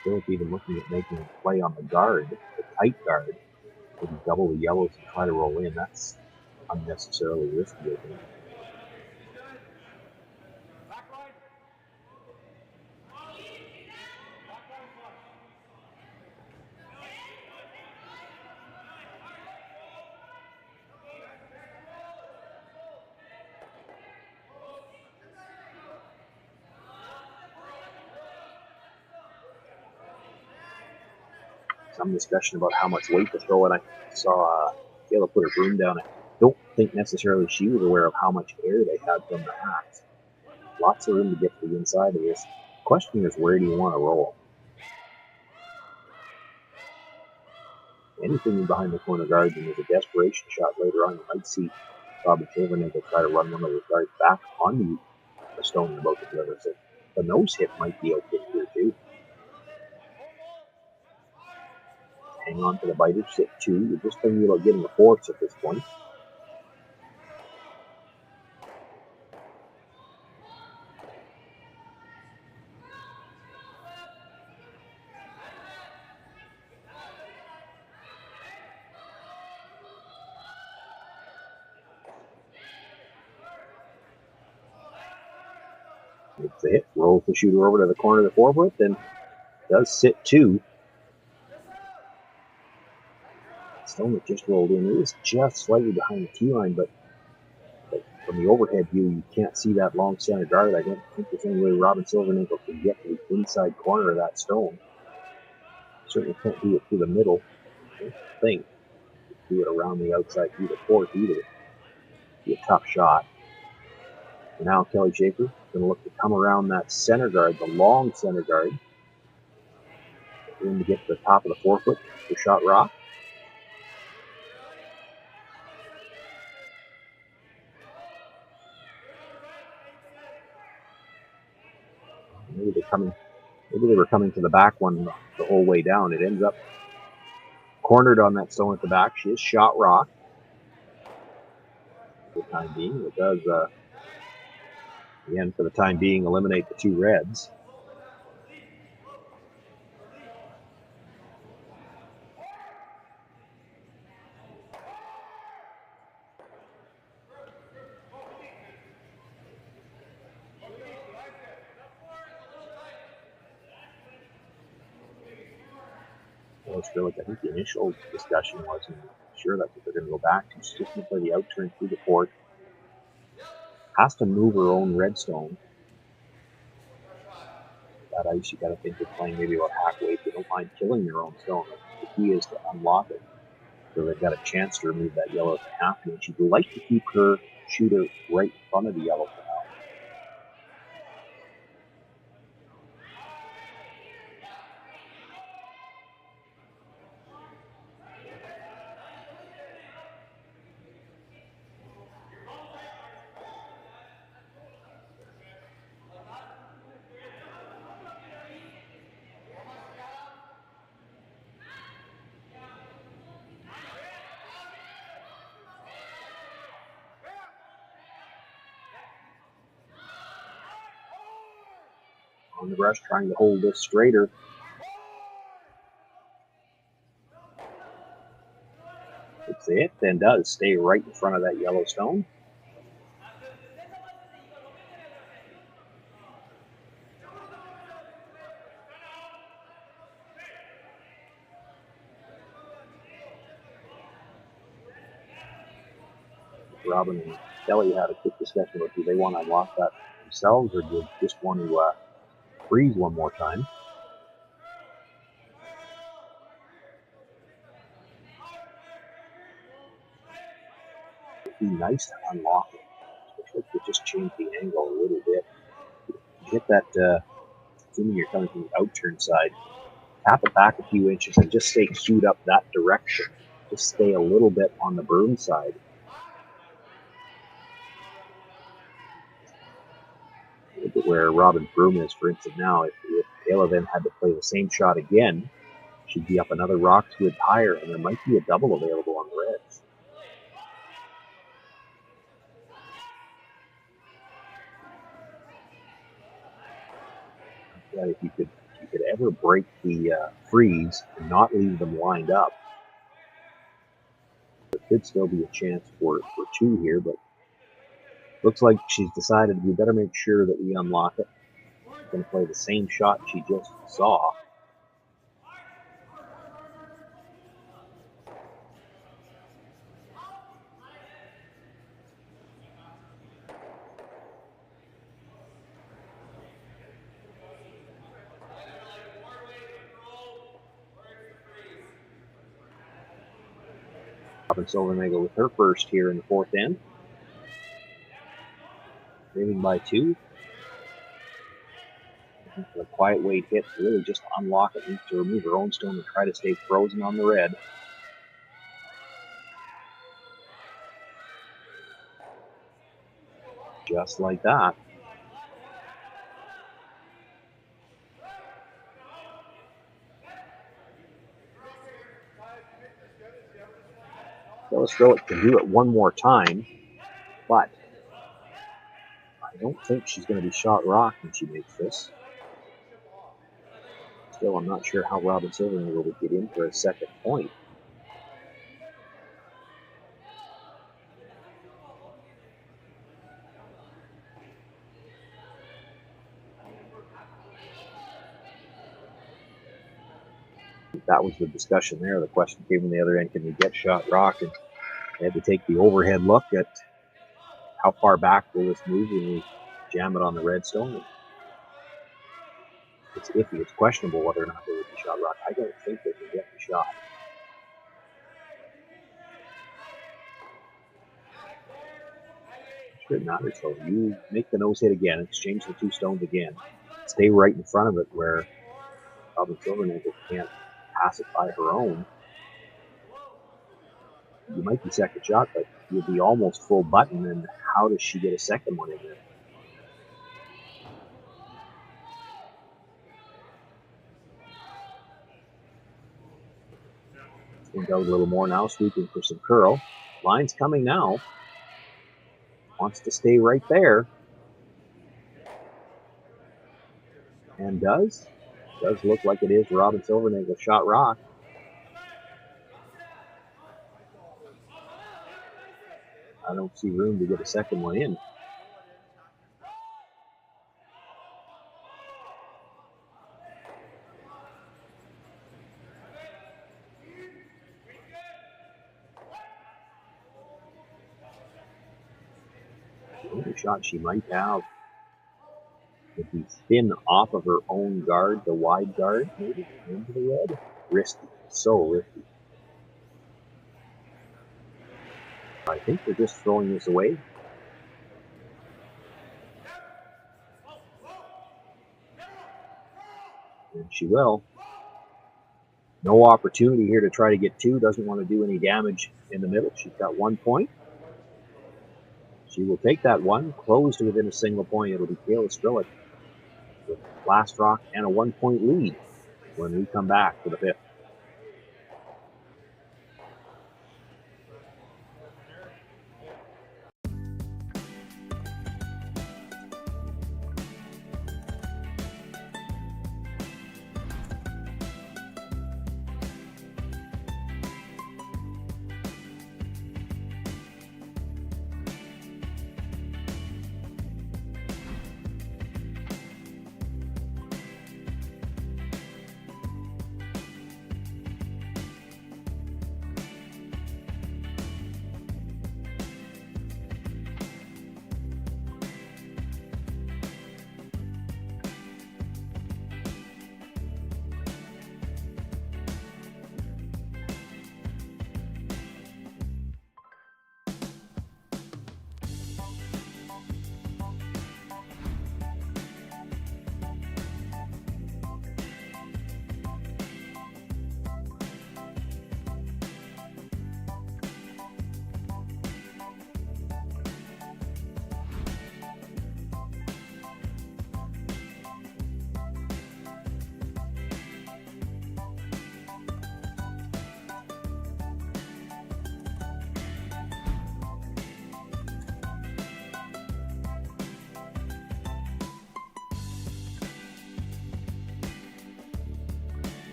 Still even looking at making a play on the guard, the tight guard, maybe double the yellows and try to roll in. That's unnecessarily risky, I think. Some discussion about how much weight to throw, and I saw Kayla put her broom down. I don't think necessarily she was aware of how much air they had from the hacks. Lots of room to get to the inside of this. The question is, where do you want to roll? Anything behind the corner guards, and there's a desperation shot later on. You might see Robyn Silvernagle try to run one of the guards back on the stone you're about to deliver. So the nose hit might be okay here too. Hang on to the biter, sit two. You're just thinking about getting a fourth at this point. It's a hit. Rolls the shooter over to the corner of the 4-foot, and does sit 2. Stone that just rolled in. It was just slightly behind the tee line, but from the overhead view, you can't see that long center guard. I don't think there's any way Robyn Silvernagle can get to the inside corner of that stone. Certainly can't do it through the middle. I don't think do it around the outside through the fourth either. Be a tough shot. And now Kelly Schaefer is going to look to come around that center guard, the long center guard, to get to the top of the 4-foot for shot rock. Maybe they were coming to the back one the whole way down. It ends up cornered on that stone at the back. She is shot rock for the time being. It does, again, for the time being, eliminate the 2 reds. I think the initial discussion was, sure, that's what they're going to go back to. She's just going to play the out turn through the court. Has to move her own redstone. That ice, you got to think they're playing maybe about halfway. They don't mind killing their own stone. The key is to unlock it. So they've got a chance to remove that yellow if they have to. And she'd like to keep her shooter right in front of the yellow for now. On the brush, trying to hold this straighter. It's it, and does stay right in front of that yellow stone. Robyn and Kelly had a quick discussion about do they want to unlock that themselves or do they just want to freeze one more time. It'd be nice to unlock it, especially if you just change the angle a little bit. You hit that, assuming you're coming from the out turn side, tap it back a few inches and just stay queued up that direction. Just stay a little bit on the broom side. Look at where Robyn's broom is, for instance, now. If Kayla then had to play the same shot again, she'd be up another rock twig higher, and there might be a double available on the reds. If you could ever break the freeze and not leave them lined up, there could still be a chance for 2 here, but looks like she's decided we better make sure that we unlock it. She's going to play the same shot she just saw. Robyn Silvernagle with her first here in the 4th end. Leading by 2. A quiet weight hit to really just unlock it. Needs to remove her own stone and try to stay frozen on the red. Just like that. Kayla Skrlik can do it one more time, but I don't think she's going to be shot rock when she makes this. Still, I'm not sure how Robyn Silvernagle would get in for a second point. That was the discussion there. The question came from the other end, can we get shot rock? And they had to take the overhead look at how far back will this move when we jam it on the redstone. It's iffy. It's questionable whether or not they would be shot rock. I don't think they can get the shot. It matters though. You make the nose hit again, exchange the two stones again, stay right in front of it where Robyn Silvernagle can't pass it by her own. You might be second shot, but you'll be almost full button, and how does she get a second one in there? Think out a little more now, sweeping for some curl. Line's coming now. Wants to stay right there. And does look like it is Robyn Silvernagle shot rock. I don't see room to get a second one in. The only shot she might have would be thin off of her own guard, the wide guard, maybe into the red. Risky, so risky. I think they're just throwing this away. And she will. No opportunity here to try to get two. Doesn't want to do any damage in the middle. She's got 1 point. She will take that one. Closed within a single point. It'll be Kayla Skrlik with last rock and a 1 point lead when we come back for the fifth.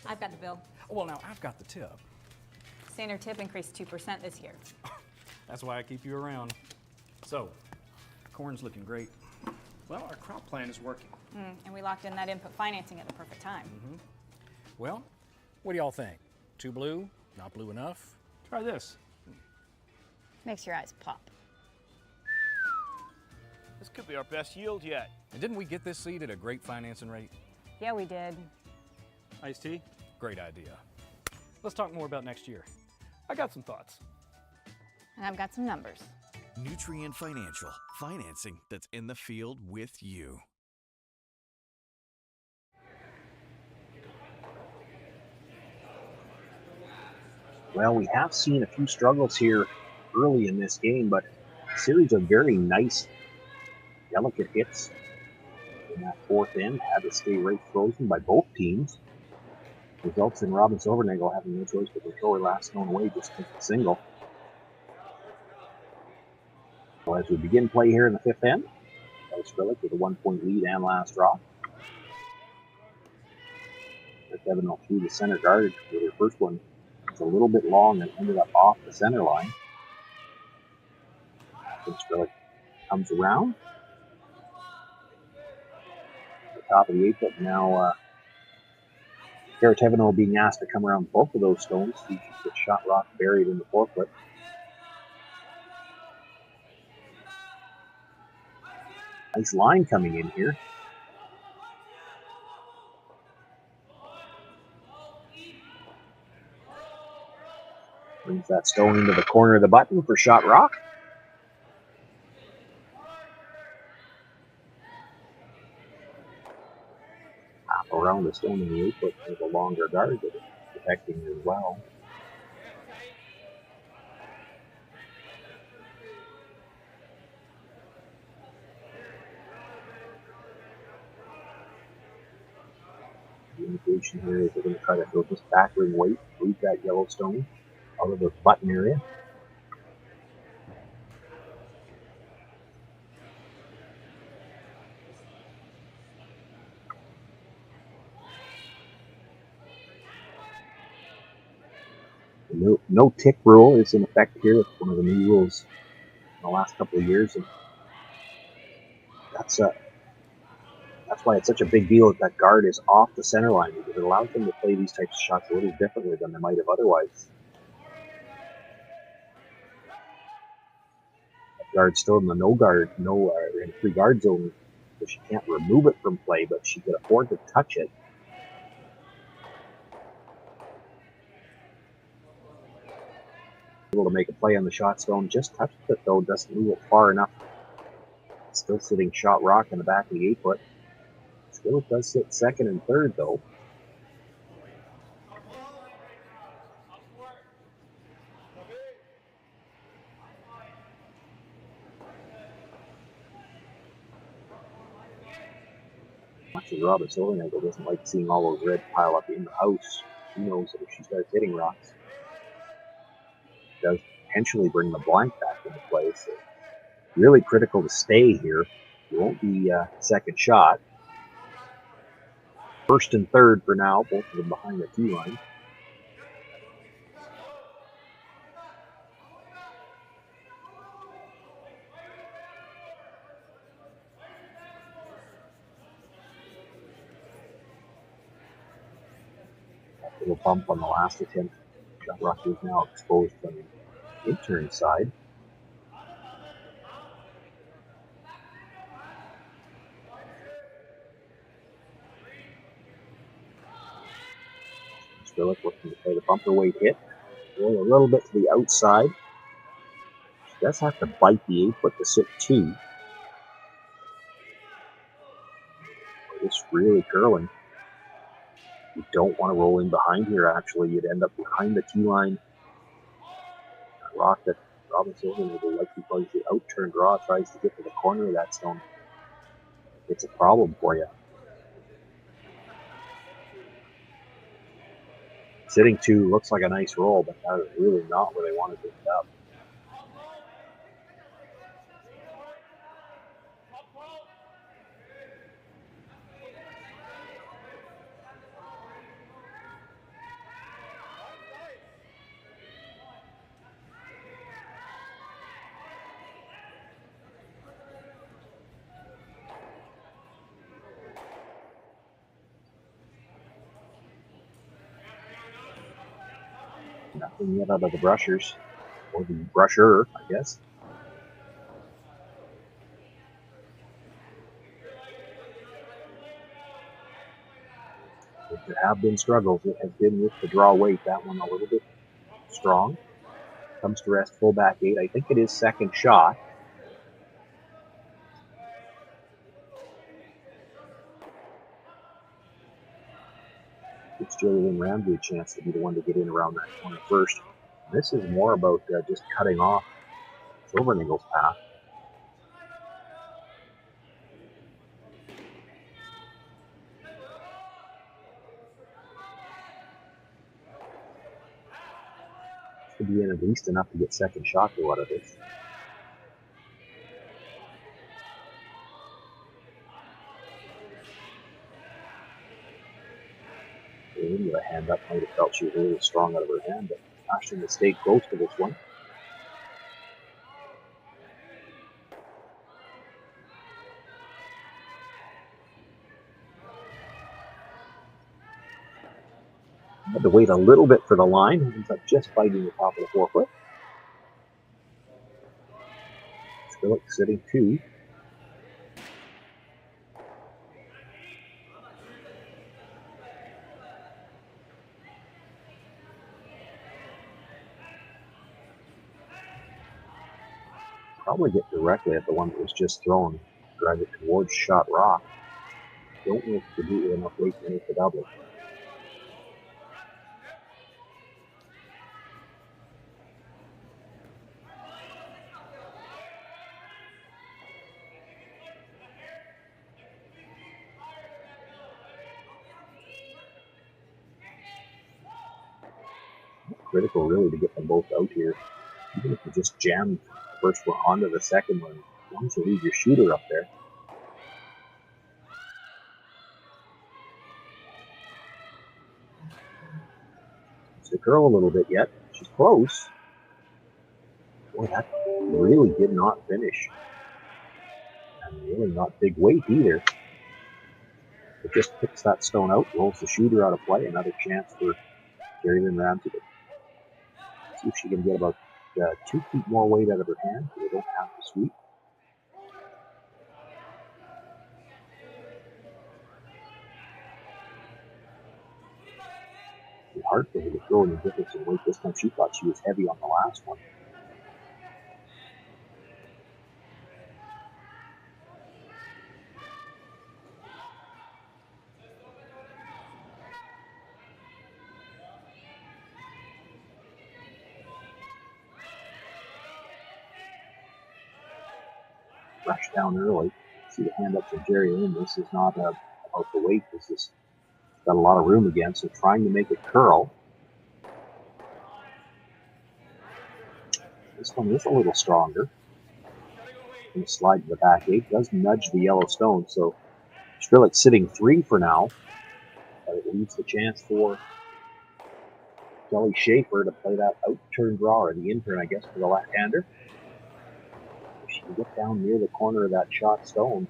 I've got the bill. Well, now I've got the tip. Standard tip increased 2% this year. That's why I keep you around. So, corn's looking great. Well, our crop plan is working. And we locked in that input financing at the perfect time. Well, what do y'all think? Too blue? Not blue enough? Try this. Makes your eyes pop. This could be our best yield yet. And didn't we get this seed at a great financing rate? Yeah, we did. Iced tea? Great idea. Let's talk more about next year. I got some thoughts. And I've got some numbers. Nutrien Financial, financing that's in the field with you. Well, we have seen a few struggles here early in this game, but a series of very nice, delicate hits in that fourth end had to stay right frozen by both teams. Results in Robyn Silvernagle having no choice but to throw her last stone away just to the single. So as we begin play here in the fifth end, Kayla Skrlik with a 1 point lead and last draw. Kevin through the center guard with her first one. It's a little bit long and ended up off the center line. And Skrlik comes around. The top of the 8-foot now. Karatevino being asked to come around both of those stones. See if she gets shot rock buried in the 4-foot. Nice line coming in here. Brings that stone into the corner of the button for shot rock. Half around the stone in the 8-foot with a longer guard that is protecting as well. The indication here is they're going to try to throw just back ring weight, move that yellow stone out of the button area. No tick rule is in effect here. It's one of the new rules in the last couple of years, and that's why it's such a big deal that guard is off the center line, because it allows them to play these types of shots a little differently than they might have otherwise. That guard's still in the in free guard zone, so she can't remove it from play, but she could afford to touch it. Able to make a play on the shot stone, just touches it though, doesn't move it far enough. Still sitting shot rock in the back of the 8-foot. Still does sit second and third though. Much as Robyn Silvernagle doesn't like seeing all those red pile up in the house, she knows that if she starts hitting rocks, it does potentially bring the blank back into play. So really critical to stay here. You won't be second shot. First and third for now, both of them behind the tee line. That little bump on the last attempt. Shot rock is now exposed on the intern side. Skrlik looking to play the bumper weight hit. Roll a little bit to the outside. She does have to bite the 8-foot to sit 2. It's really curling. You don't want to roll in behind here, actually. You'd end up behind the tee line. That rock that Robyn Silvernagle likely plays the out-turn draw, tries to get to the corner of that stone. It's a problem for you. Sitting 2 looks like a nice roll, but that is really not where they wanted to end up. Nothing yet out of the brushers, or the brusher, I guess. If there have been struggles, it has been with the draw weight. That one a little bit strong. Comes to rest full back 8. I think it is second shot. Gives Jillian Ramsey a chance to be the one to get in around that corner first. This is more about just cutting off Silvernagle's path. Should be in at least enough to get second shot though out of this. With a hand up, might have felt she was a little strong out of her hand, but Ashton has stayed close to this one. Had to wait a little bit for the line. Ends up just biting the top of the 4-foot. Skrlik sitting 2. Probably get directly at the one that was just thrown. Drive it towards shot rock. Don't know if you can do it with enough weight to make the double. Critical really to get them both out here. Even if you just jam the first one onto the second one, as long as you leave your shooter up there. It's the curl a little bit yet. She's close. Boy, that really did not finish. And really not big weight either. It just picks that stone out, rolls the shooter out of play. Another chance for Jerry Lynn Ramsey to see if she can get about 2 feet more weight out of her hand. So they don't have to sweep. It's hard for her to throw any difference in weight. This time she thought she was heavy on the last one. Rush down early. See the hand up from Jerry Lynn. This is not about the weight. This is got a lot of room again. So trying to make it curl. This one is a little stronger. Going to slide to the back 8. Does nudge the yellow stone. So Skrlik sitting 3 for now. But it leaves the chance for Kelly Schaefer to play that out-turn draw, or the in-turn, I guess, for the left-hander. If she can get down near the corner of that shot stone,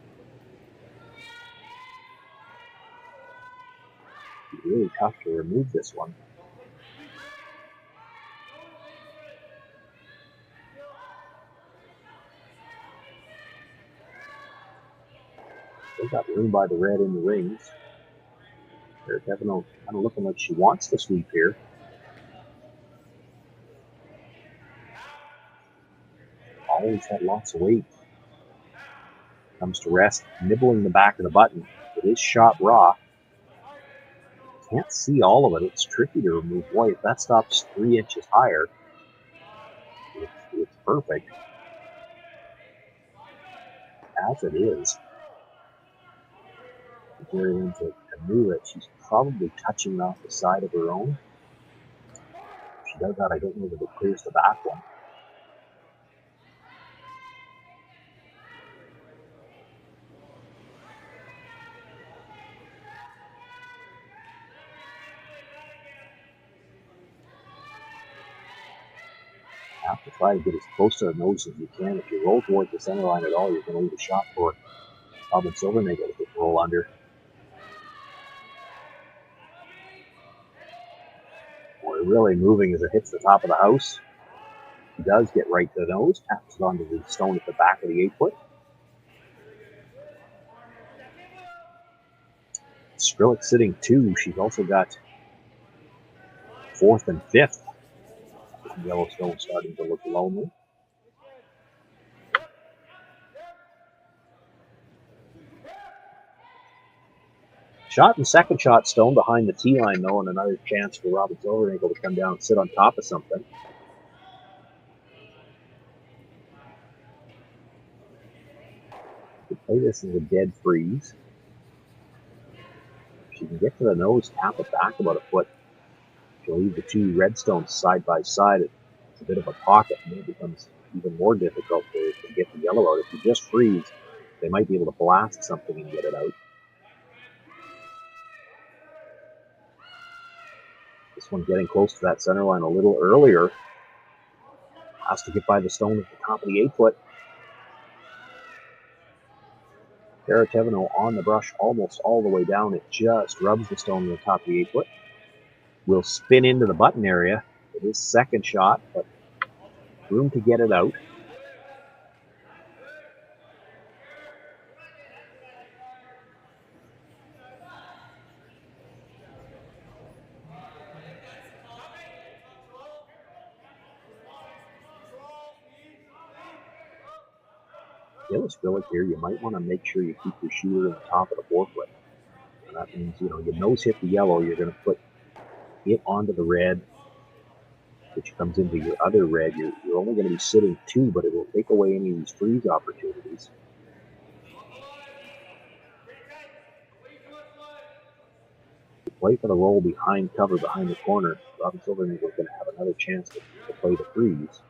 it's really tough to remove this one. Still got room by the red in the rings. They're definitely kind of looking like she wants to sweep here. Always had lots of weight. Comes to rest, nibbling the back of the button. It is shot raw. Can't see all of it. It's tricky to remove. Boy, if that stops 3 inches higher, it's perfect. As it is, Jerry Lynn to move it. She's probably touching it off the side of her own. If she does that, I don't know that it clears the back one. Have to try to get as close to the nose as you can. If you roll towards the center line at all, you're going to leave a shot for Robyn Silvernagle to roll under. Boy, really moving as it hits the top of the house. She does get right to the nose, taps it onto the stone at the back of the 8-foot. Skrlik sitting 2. She's also got 4th and 5th. Yellowstone starting to look lonely. Shot and second shot stone behind the tee line, though, and another chance for Robyn Silvernagle to come down and sit on top of something. To play this as a dead freeze. If she can get to the nose, tap it back about a foot. She'll leave the 2 red stones side by side. It's a bit of a pocket, and it becomes even more difficult to get the yellow out. If you just freeze, they might be able to blast something and get it out. This one getting close to that center line a little earlier. Has to get by the stone at the top of the 8-foot. Tevino on the brush almost all the way down. It just rubs the stone at the top of the 8-foot. will spin into the button area for his second shot, but room to get it out. Kayla Skrlik here, you might want to make sure you keep your shooter in the top of the forefoot. And that means, you nose hit the yellow, you're going to put it onto the red, which comes into your other red. You're only going to be sitting 2, but it will take away any of these freeze opportunities. Play for the roll behind cover, behind the corner. Robyn Silvernagle is going to have another chance to play the freeze.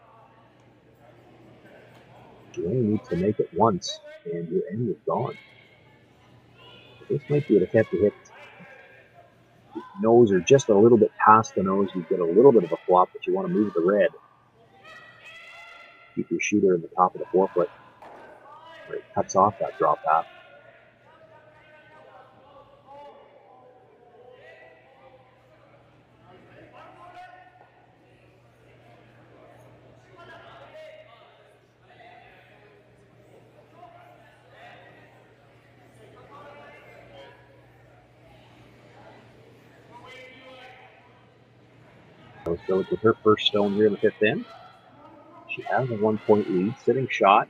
She only needs to make it once, and your end is gone. This might be a head-to-hit nose or just a little bit past the nose. You get a little bit of a flop, but you want to move the red. Keep your shooter in the top of the forefoot where it cuts off that drop path. Skrlik with her first stone here in the 5th inning. She has a 1-point lead, sitting shot.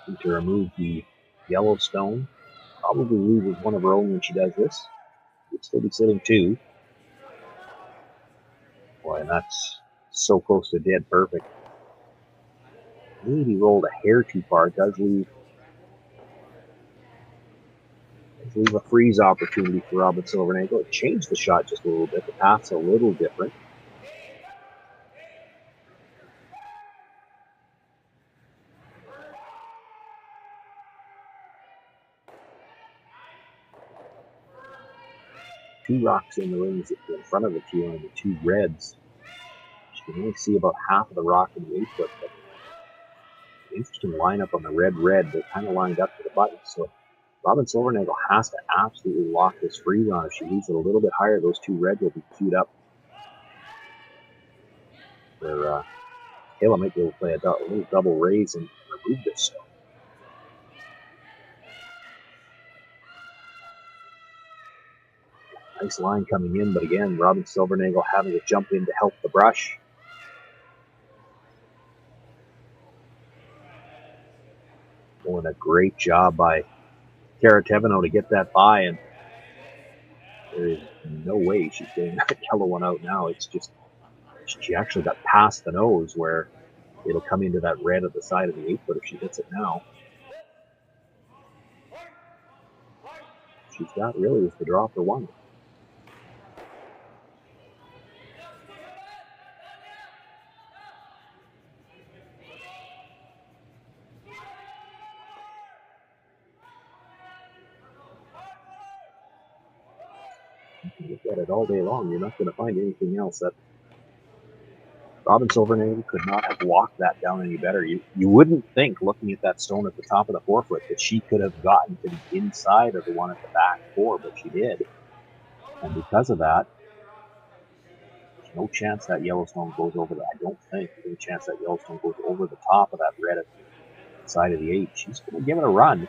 Need to remove the yellow stone. Probably loses one of her own when she does this. She'd still be sitting 2. Boy, and that's so close to dead perfect. Maybe rolled a hair too far. It does leave a freeze opportunity for Robyn Silvernagle. It changed the shot just a little bit. The path's a little different. Two rocks in the rings in front of the teal and the 2 reds. She can only see about half of the rock in the 8-foot, but an interesting lineup on the red. They're kind of lined up to the button, so Robyn Silvernagle has to absolutely lock this freeze on. If she leaves it a little bit higher, those 2 reds will be queued up. Where Kayla might be able to play a little double raise and remove this stone. Nice line coming in, but again, Robyn Silvernagle having to jump in to help the brush. Doing a great job by Tara Teveno to get that by, and there is no way she's getting that yellow one out now. It's just, she actually got past the nose where it'll come into that red at the side of the 8-foot if she hits it now. She's got really is the draw for 1. You can look at it all day long. You're not going to find anything else. That Robyn Silvernagle could not have walked that down any better. You wouldn't think, looking at that stone at the top of the forefoot, that she could have gotten to the inside of the one at the back 4, but she did. And because of that, there's no chance that Yellowstone goes over that. I don't think there's any chance that Yellowstone goes over the top of that red at the side of the 8. She's going to give it a run.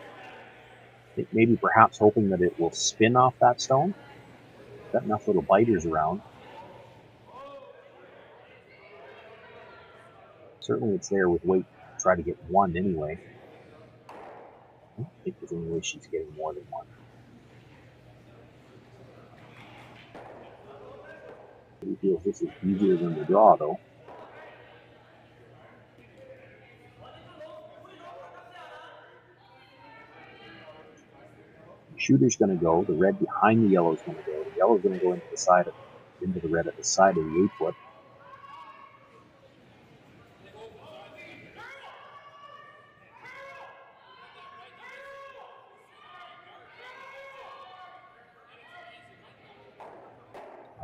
I think maybe perhaps hoping that it will spin off that stone. Got enough little biters around. Certainly it's there with weight to try to get 1 anyway. I don't think there's any way she's getting more than 1. He feels this is easier than the draw, though. The shooter's going to go. The red behind the yellow is going to go. The yellow is going to go into the red at the side of the 8-foot.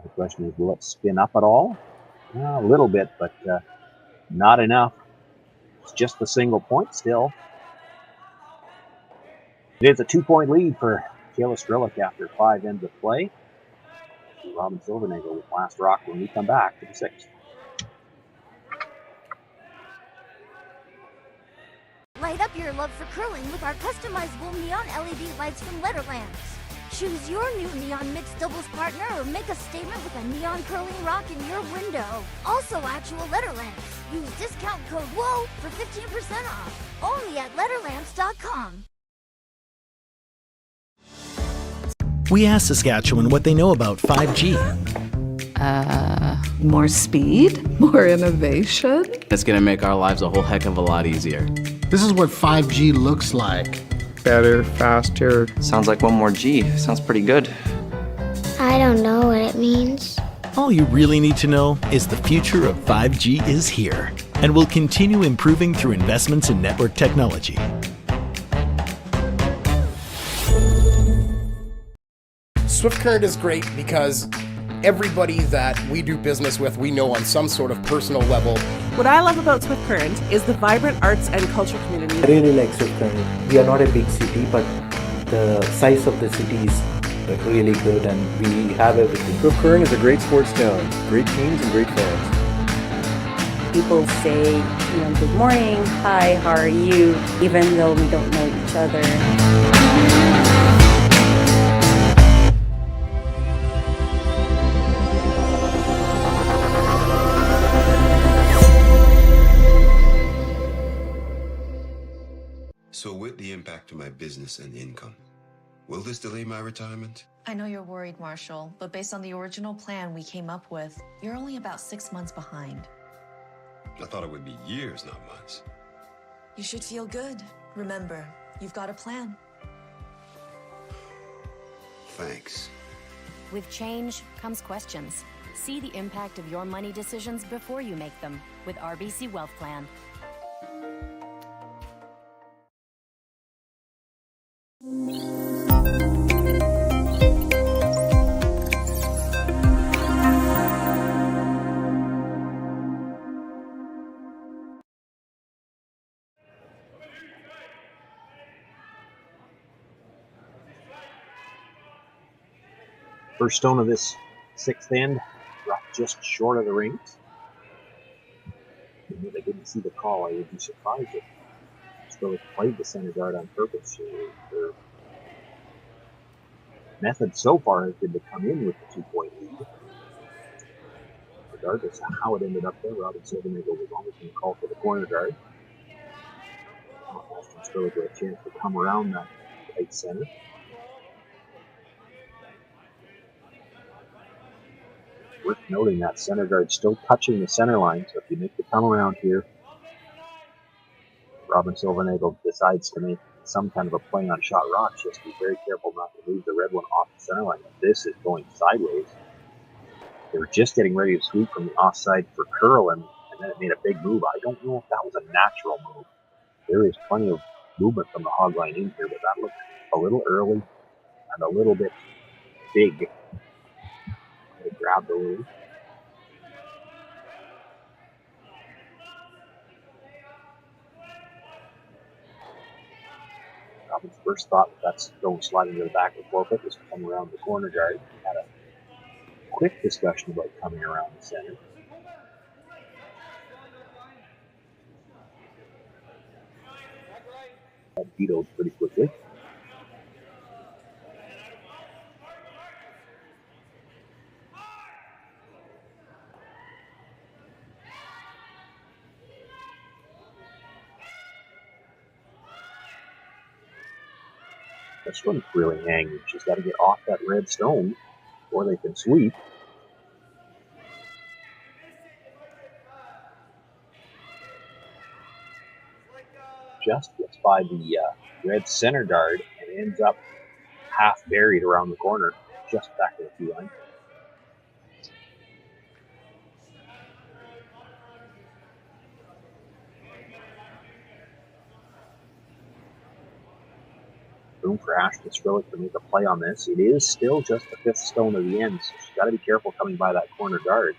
The question is, will it spin up at all? A little bit, but not enough. It's just a single point still. It is a 2-point lead for Kayla Skrlik after 5 ends of play. Robyn Silvernagle with last rock when we come back to the sixth. Light up your love for curling with our customizable neon LED lights from Letterlands. Choose your new neon mixed doubles partner or make a statement with a neon curling rock in your window. Also actual Letterlands. Use discount code WHOA for 15% off. Only at Letterlands.com. We asked Saskatchewan what they know about 5G. More speed, more innovation. It's gonna make our lives a whole heck of a lot easier. This is what 5G looks like. Better, faster. Sounds like one more G. Sounds pretty good. I don't know what it means. All you really need to know is the future of 5G is here and will continue improving through investments in network technology. Swift Current is great because everybody that we do business with, we know on some sort of personal level. What I love about Swift Current is the vibrant arts and culture community. I really like Swift Current. We are not a big city, but the size of the city is really good and we have everything. Swift Current is a great sports town, great teams and great fans. People say, good morning, hi, how are you, even though we don't know each other. So with the impact to my business and income, will this delay my retirement? I know you're worried, Marshall, but based on the original plan we came up with, you're only about 6 months behind. I thought it would be years, not months. You should feel good. Remember, you've got a plan. Thanks. With change comes questions. See the impact of your money decisions before you make them with RBC Wealth Plan. First stone of this sixth end, dropped just short of the rings. If I didn't see the call, I would be surprised if Skrlik played the center guard on purpose. Their method so far has been to come in with the 2-point lead. Regardless of how it ended up there, Robyn Silvernagle was always going to call for the corner guard. Skrlik with a chance to come around that tight center. Worth noting that center guard still touching the center line, so if you make the come around here, Robyn Silvernagle decides to make some kind of a play on shot rocks, just be very careful not to move the red one off the center line. This is going sideways. They were just getting ready to sweep from the offside for curl, and then it made a big move. I don't know if that was a natural move. There is plenty of movement from the hog line in here, but that looked a little early and a little bit big. They grabbed the lead. Robyn's first thought that's going sliding to the back of the forfeit was to come around the corner guard. Had a quick discussion about coming around the center. That vetoed pretty quickly. This one's really hanging. She's got to get off that red stone before they can sweep. Just gets by the red center guard and ends up half buried around the corner, just back to the tee line. Room for Ashley Skrlik to make a play on this. It is still just the fifth stone of the end, so she's got to be careful coming by that corner guard.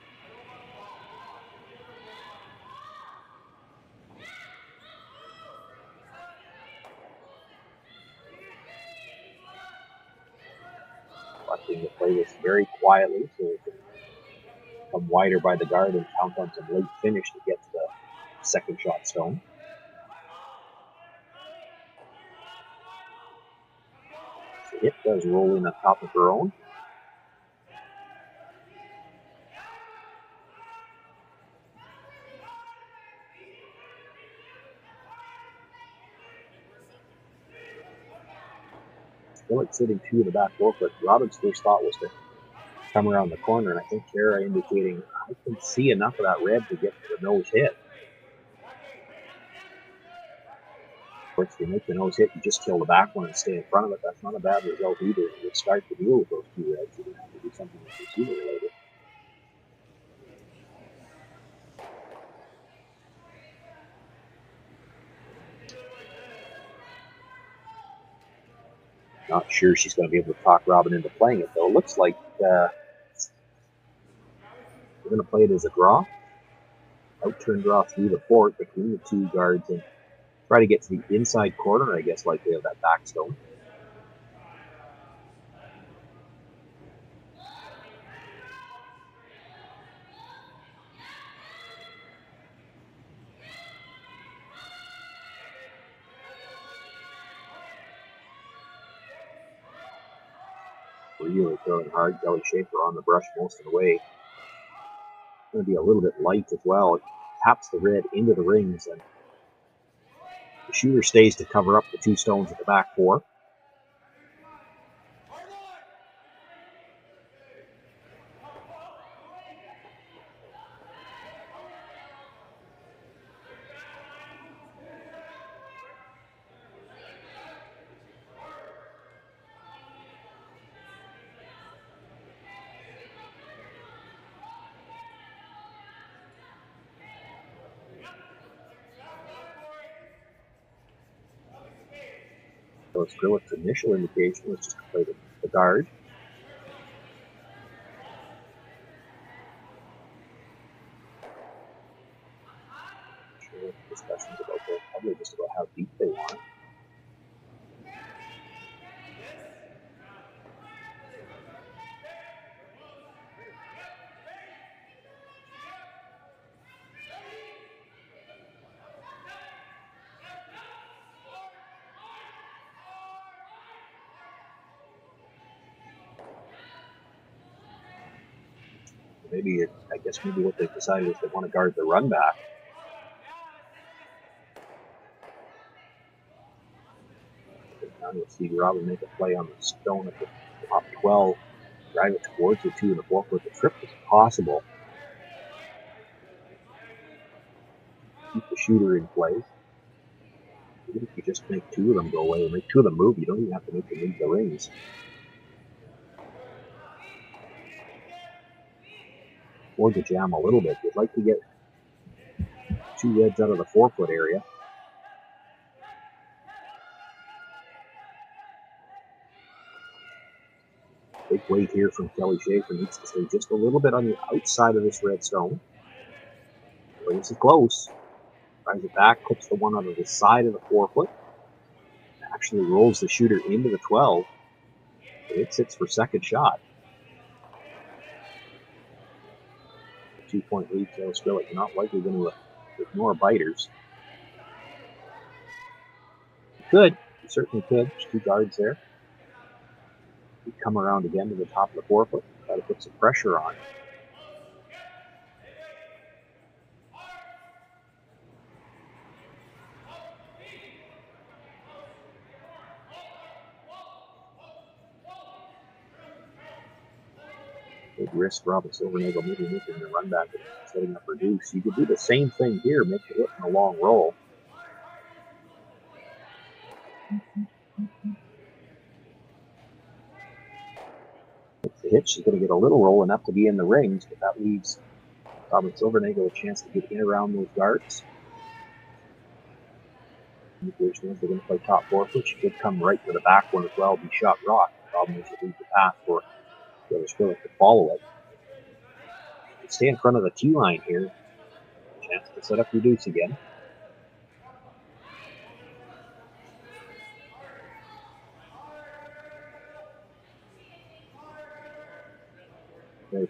But instructing to play this very quietly so it can come wider by the guard and count on some late finish to get to the second shot stone. So it does roll in on top of her own. Skrlik sitting 2 in the back four foot. Robyn's first thought was to come around the corner, and I think Kara indicating I can see enough of that red to get to the nose hit. Of course, if you make the nose hit, you just kill the back one and stay in front of it. That's not a bad result either. You would start to deal with those 2 reds. You would have to do something that's receiver related. Not sure she's going to be able to talk Robyn into playing it, though. It looks like we're going to play it as a draw. Out-turn draw through the fort between the 2 guards and try to get to the inside corner, I guess, likely of that back stone. Really throwing hard. Kelly Schaefer on the brush most of the way. Going to be a little bit light as well. It taps the red into the rings, and the shooter stays to cover up the 2 stones at the back 4. So Skrlik's initial indication was just to play the guard. Sure, discussions about that, probably just about how deep they want. Maybe, I guess maybe what they've decided is they want to guard the run back. Now you'll see Robyn make a play on the stone at the top 12, drive it towards the 2 in the 4 foot. The trip is possible. Keep the shooter in place. Even if you just make 2 of them go away or make 2 of them move, you don't even have to make them leave the rings. Or to jam a little bit. You'd like to get 2 reds out of the 4 foot area. Big weight here from Kelly Schaefer. Needs to stay just a little bit on the outside of this red stone. But this is close. Drives it back, clips the one out of the side of the 4 foot. Actually rolls the shooter into the 12. It sits for second shot. 2-point lead, Kayla Skrlik. You're not likely going to ignore biters. You could. You certainly could. There's 2 guards there. You come around again to the top of the 4 foot. Try to put some pressure on. Big risk, Robyn Silvernagle maybe making the run back and setting up her deuce. You could do the same thing here, make the hit in a long roll. If the hit, she's going to get a little roll enough to be in the rings, but that leaves Robyn Silvernagle a chance to get in around those guards. Indication is they're going to play top 4 foot. She could come right to the back one as well, be shot rock. The problem is you leave the path for Kayla Skrlik to follow it. Stay in front of the tee line here. Chance to set up your deuce again.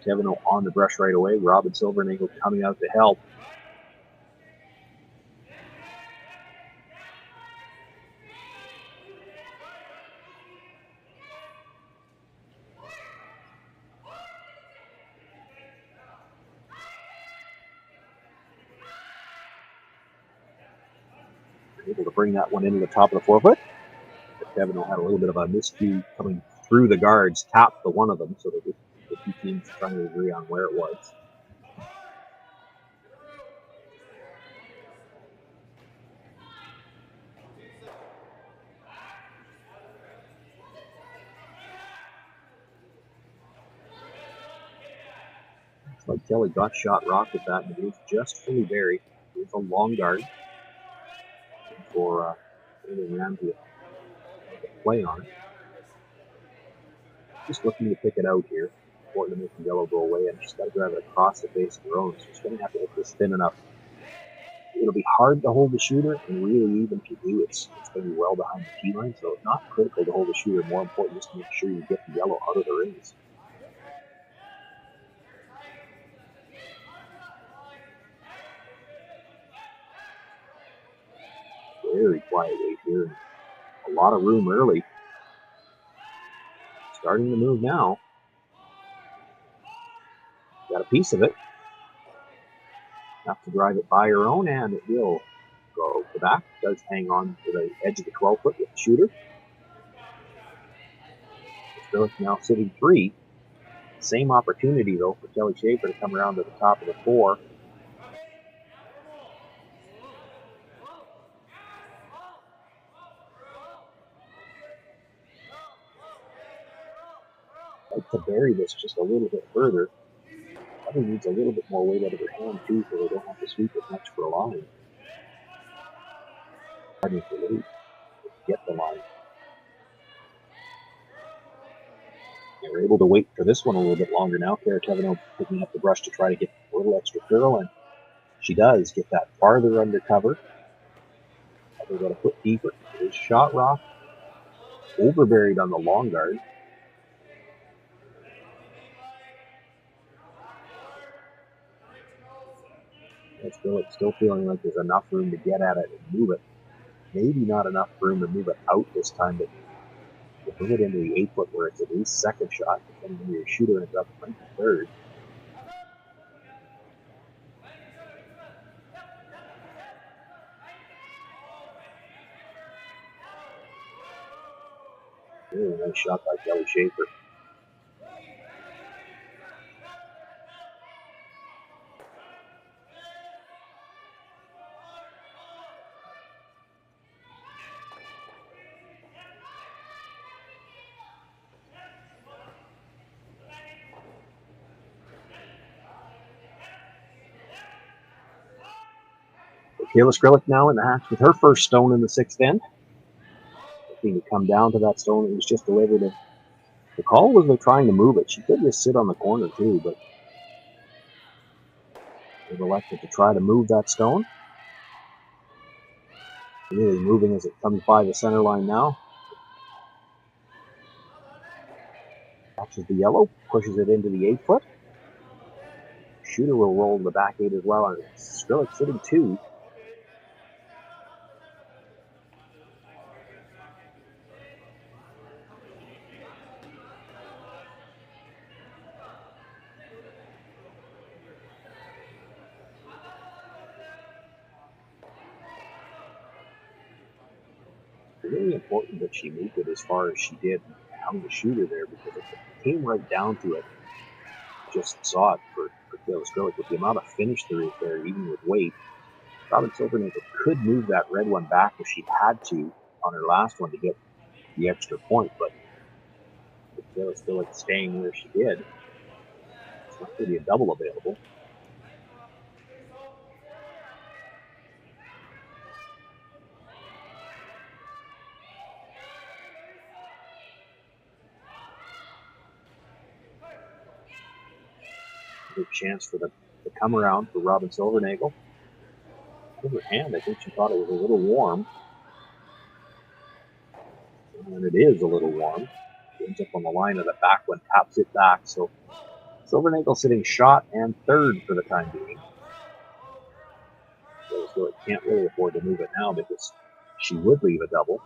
Kevin on the brush right away. Robyn Silvernagle coming out to help. Able to bring that one into the top of the forefoot. But Kevin had a little bit of a miscue coming through the guards, tapped the one of them, so that the two teams trying to agree on where it was. Looks like Kelly got shot rock with that, and it is just fully buried. It's a long guard for Ram to play on it. Just looking to pick it out here. Important to make the yellow go away, and she's got to drive it across the face of her own, so she's going to have to hit this thin enough. It'll be hard to hold the shooter, and really, even if you do, it's going to be well behind the tee line, so it's not critical to hold the shooter. More important is to make sure you get the yellow out of the rings. Very quiet weight here. A lot of room early. Starting to move now. Got a piece of it. Have to drive it by her own, and it will go to back. Does hang on to the edge of the 12-foot with the shooter. Skrlik now sitting 3. Same opportunity, though, for Kelly Schaefer to come around to the top of the 4. Like to bury this just a little bit further. Probably needs a little bit more weight out of her hand, too, so they don't have to sweep as much for a line. Get the line. They were able to wait for this one a little bit longer now. Kara Tevino picking up the brush to try to get a little extra curl, and she does get that farther undercover. They've got to put deeper. It is shot rock, overburied on the long guard. It's still feeling like there's enough room to get at it and move it. Maybe not enough room to move it out this time, but to bring it into the 8-foot where it's at least second shot, depending on your shooter ends up playing third. Really nice shot by Kelly Schaefer. Kayla Skrlik now in the hatch with her first stone in the 6th end. Looking to come down to that stone that was just delivered. The call was they're trying to move it. She could just sit on the corner too, but they've elected to try to move that stone. Really moving as it comes by the center line now. Catches the yellow, pushes it into the 8-foot. Shooter will roll to the back 8 as well, and Skrlik sitting 2. Really important that she moved it as far as she did and hung the shooter there, because if it came right down to it, just saw it for Kayla Skrlik with the amount of finish there is there, even with weight. Robyn Silvernagle could move that red one back if she'd had to on her last one to get the extra point, but with Kayla Skrlik staying where she did, it's not really a double available. Good chance for the come around for Robyn Silvernagle. In her hand, I think she thought it was a little warm. And it is a little warm. She ends up on the line of the back one, taps it back. So Silvernagle sitting shot and third for the time being. So it can't really afford to move it now because she would leave a double.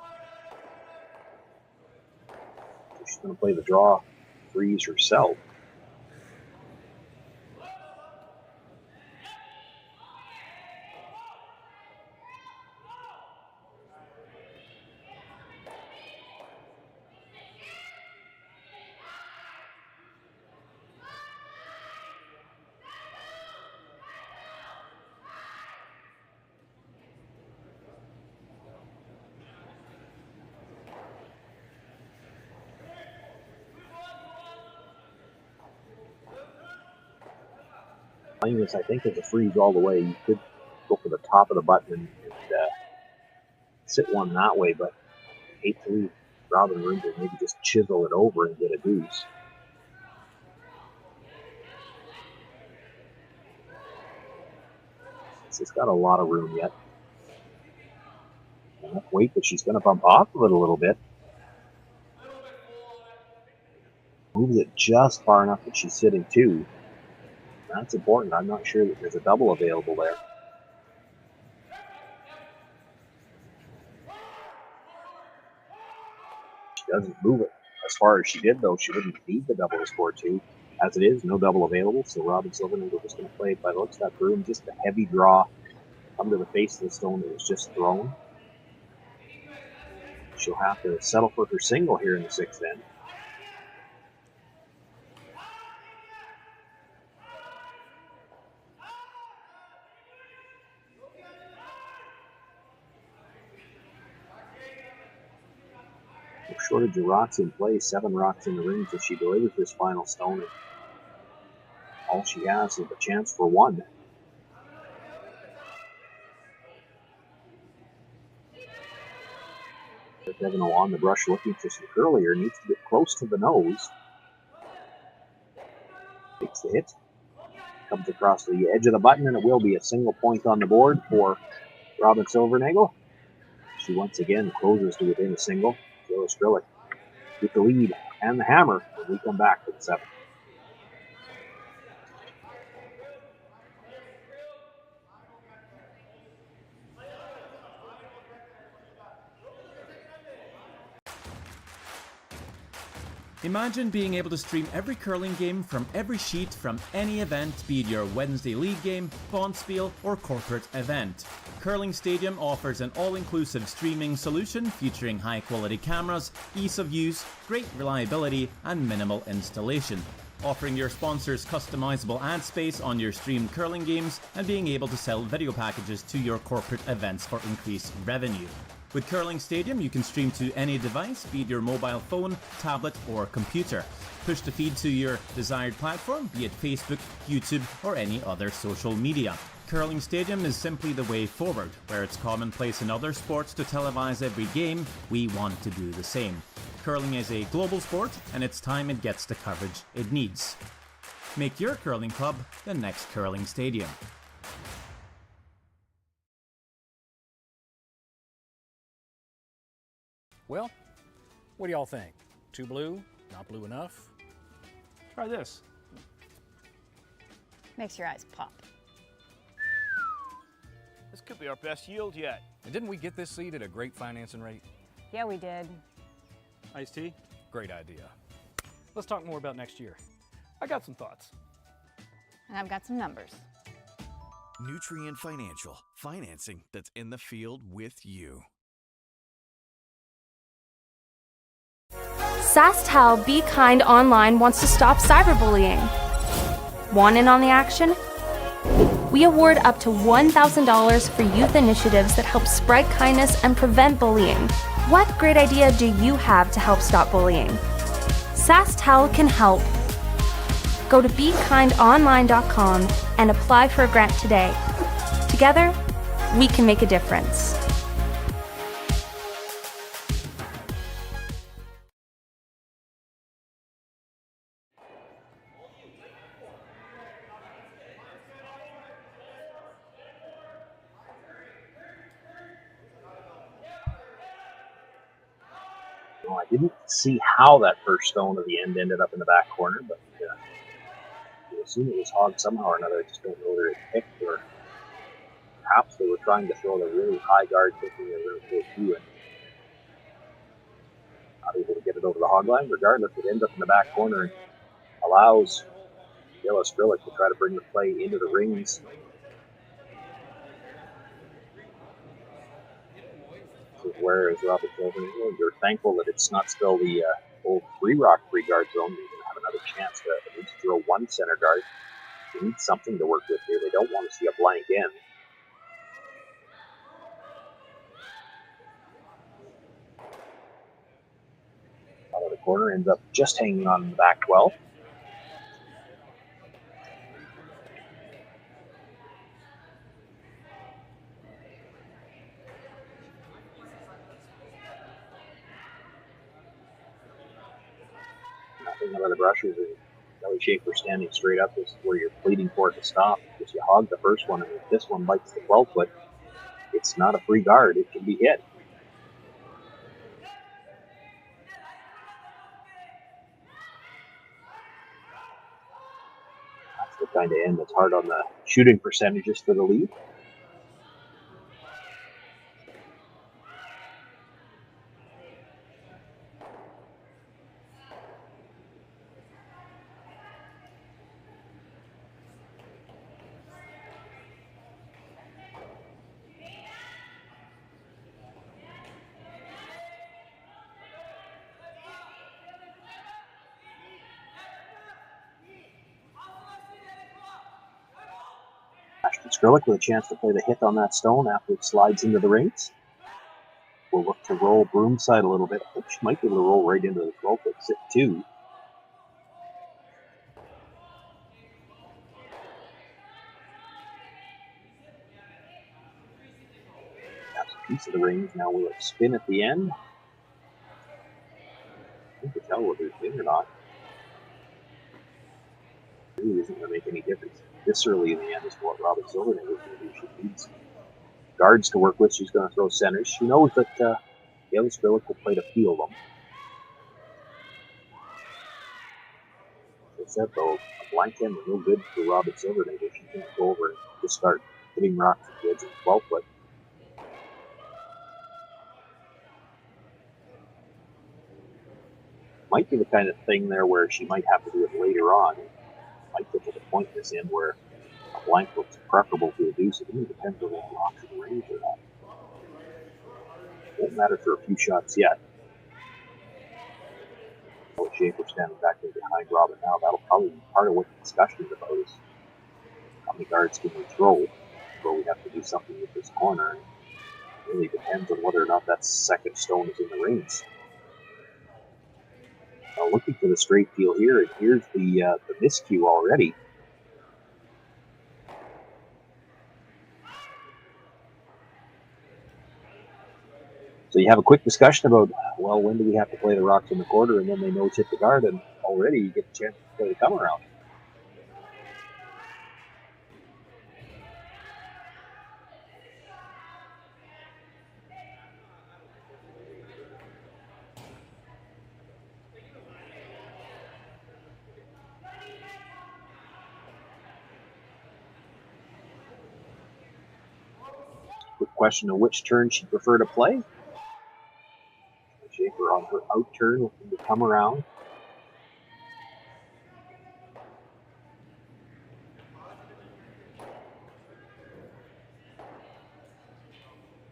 So she's going to play the draw freeze herself. Playing this, I think, is a freeze all the way. You could go for the top of the button and sit one that way, but I hate to leave Robyn room to maybe just chisel it over and get a deuce. It's got a lot of room yet. Enough weight that she's going to bump off of it a little bit. Moves it just far enough that she's sitting two. That's important. I'm not sure that there's a double available there. She doesn't move it as far as she did, though. She wouldn't need the double to score two. As it is, no double available, so Robyn Silvernagle just going to play, by the looks of that room, just a heavy draw. Come to the face of the stone that was just thrown. She'll have to settle for her single here in the sixth end. No shortage of rocks in play, 7 rocks in the rings as she delivers this final stone. And all she has is a chance for one. Devino on the brush looking for some curlier, needs to get close to the nose. Takes the hit, comes across the edge of the button, and it will be a single point on the board for Robyn Silvernagle. She once again closes to within a single. Kayla Skrlik with the lead and the hammer when we come back to the 7th. Imagine being able to stream every curling game from every sheet from any event, be it your Wednesday league game, bonspiel, or corporate event. Curling Stadium offers an all-inclusive streaming solution featuring high-quality cameras, ease of use, great reliability, and minimal installation. Offering your sponsors customizable ad space on your streamed curling games and being able to sell video packages to your corporate events for increased revenue. With Curling Stadium, you can stream to any device, be it your mobile phone, tablet, or computer. Push the feed to your desired platform, be it Facebook, YouTube, or any other social media. Curling Stadium is simply the way forward. Where it's commonplace in other sports to televise every game, we want to do the same. Curling is a global sport, and it's time it gets the coverage it needs. Make your curling club the next Curling Stadium. Well, what do y'all think? Too blue? Not blue enough? Try this. Makes your eyes pop. This could be our best yield yet. And didn't we get this seed at a great financing rate? Yeah, we did. Iced tea? Great idea. Let's talk more about next year. I got some thoughts. And I've got some numbers. Nutrien Financial, financing that's in the field with you. SaskTel Be Kind Online wants to stop cyberbullying. Want in on the action? We award up to $1,000 for youth initiatives that help spread kindness and prevent bullying. What great idea do you have to help stop bullying? SaskTel can help. Go to BeKindOnline.com and apply for a grant today. Together, we can make a difference. I didn't see how that first stone of the end ended up in the back corner, but assume it was hogged somehow or another. I just don't know whether it picked or perhaps they were trying to throw the really high guard thinking they were going to throw two and not able to get it over the hog line. Regardless, it ends up in the back corner and allows Kayla Skrlik to try to bring the play into the rings. This is where, as Robyn Silvernagle, you're thankful that it's not still the old free-rock free-guard zone. You're going to have another chance to at least throw one center guard. You need something to work with here. They don't want to see a blank end. Out of the corner, ends up just hanging on the back 12. Nothing out of the brushes. Kelly Schaefer standing straight up. This is where you're pleading for it to stop because you hogged the first one, and if this one bites the 12 foot, it's not a free guard. It can be hit. That's the kind of end that's hard on the shooting percentages for the lead. Skrlik with a chance to play the hit on that stone after it slides into the rings. We'll look to roll broomside a little bit. I think she might be able to roll right into the 12 foot sit too. That's a piece of the rings. Now will it spin at the end? I think it's tell whether it's in or not. It really isn't going to make any difference. This early in the end is what Robyn Silvernagle is going to do. She needs guards to work with. She's going to throw centers. She knows that Kayla Skrlik will play to field them. As I said, though, a blank end is no good for Robyn Silvernagle. She can't go over and just start hitting rocks at the edge of the 12 foot. Might be the kind of thing there where she might have to do it later on. Might get to the point in this end where a blank looks preferable to a deuce. It really depends on what rocks in the range are at. Won't matter for a few shots yet. Schaefer standing back there behind Robyn now. That'll probably be part of what the discussion is about is how many guards can we throw before we have to do something with this corner. And it really depends on whether or not that second stone is in the rings. Now looking for the straight deal here, and here's the miscue already. So you have a quick discussion about, well, when do we have to play the rocks in the quarter, and then they know hit the guard, and already you get a chance to play the come around. Quick question of which turn she'd prefer to play. Schaefer on her out turn, looking to come around.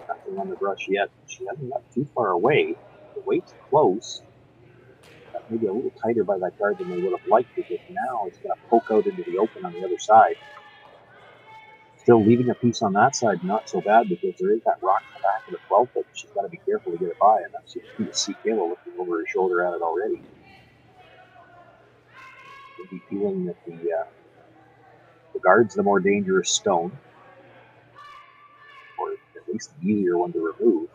Nothing on the brush yet. She hasn't got too far away. The weight's close. Maybe a little tighter by that guard than they would have liked, because now it's going to poke out into the open on the other side. Still leaving a piece on that side, not so bad, because there is that rock in the back of the 12 foot. She's got to be careful to get it by, and that's you can see Kayla looking over her shoulder at it already. Maybe feeling that the guard's the more dangerous stone, or at least the easier one to remove.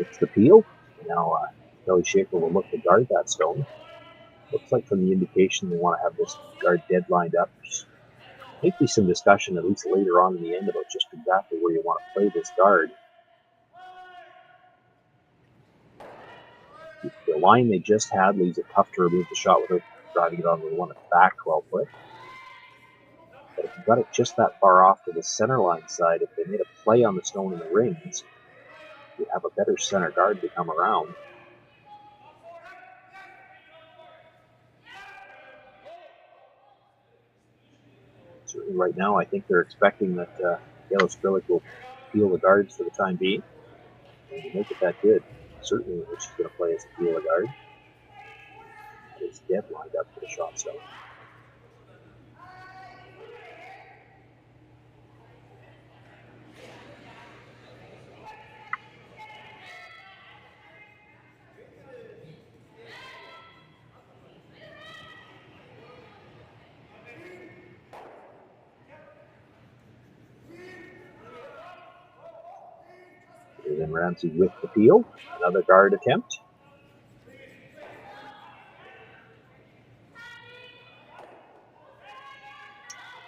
It's the peel. Now Kelly Schaefer will look to guard that stone. Looks like from the indication they want to have this guard dead lined up. There's might be some discussion at least later on in the end about just exactly where you want to play this guard. The line they just had leaves it tough to remove the shot without driving it onto the one at the back 12 foot. But if you got it just that far off to the center line side, if they made a play on the stone in the rings, you have a better center guard to come around. Certainly right now, I think they're expecting that Kayla Skrlik will peel the guards for the time being. And to make it that good, certainly what she's going to play is a peel the guard. It's dead lined up for the shot stone. And then Ramsey with the peel. Another guard attempt.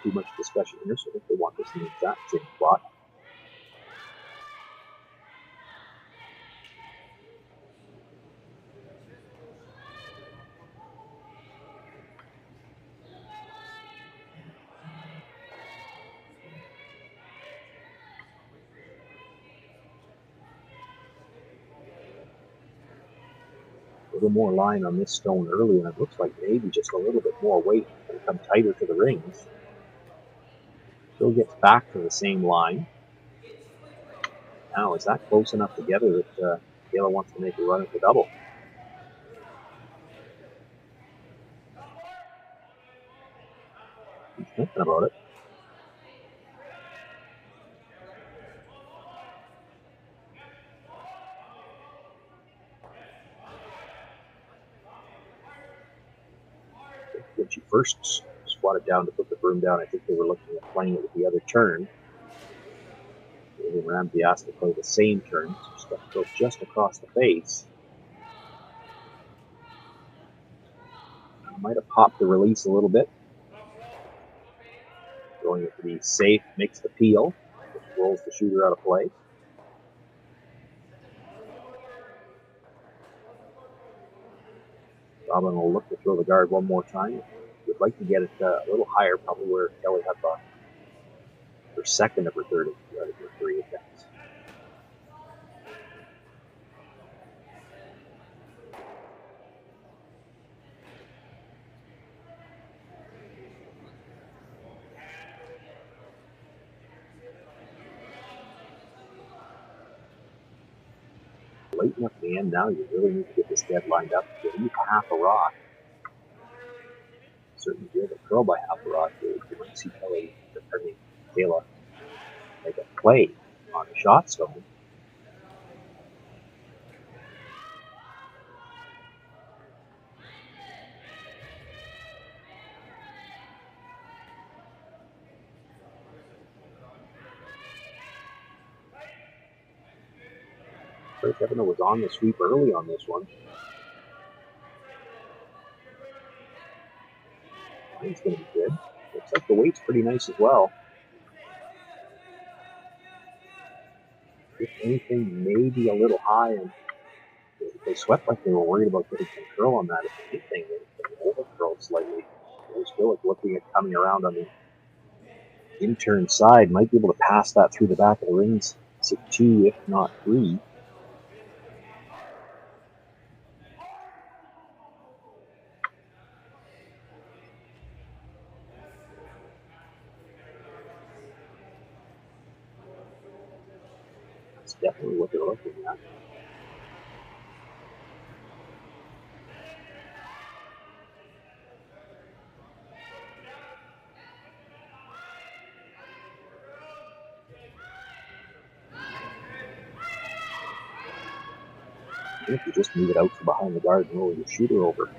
Too much discussion here, so I think they want this in the exact same spot. A little more line on this stone early, and it looks like maybe just a little bit more weight can come tighter to the rings. Still gets back to the same line. Now, is that close enough together that Kayla wants to make a run at the double? He's thinking about it. When she first squatted down to put the broom down, I think they were looking at playing it with the other turn. And then Ramsey asked to play the same turn, so stuff goes just across the face. Might have popped the release a little bit. Going it to be safe, makes the peel, which rolls the shooter out of play. Robyn will look to throw the guard one more time. Would like to get it a little higher, probably where Kelly had her second of her third of her three attempts. Late enough at the end now, you really need to get this dead lined up. You need half a rock. Certainly be able to throw by half a rock. You might see Kayla make a play on the shot stone. Kevin was on the sweep early on this one. Line's going to be good. Looks like the weight's pretty nice as well. If anything, maybe a little high, and they swept like they were worried about getting some curl on that. If anything, they overcurled slightly. I was still looking at coming around on the in-turn side. Might be able to pass that through the back of the rings. It's a 2, if not 3. That's definitely what they're looking at. If you just move it out from behind the guard and roll your shooter over.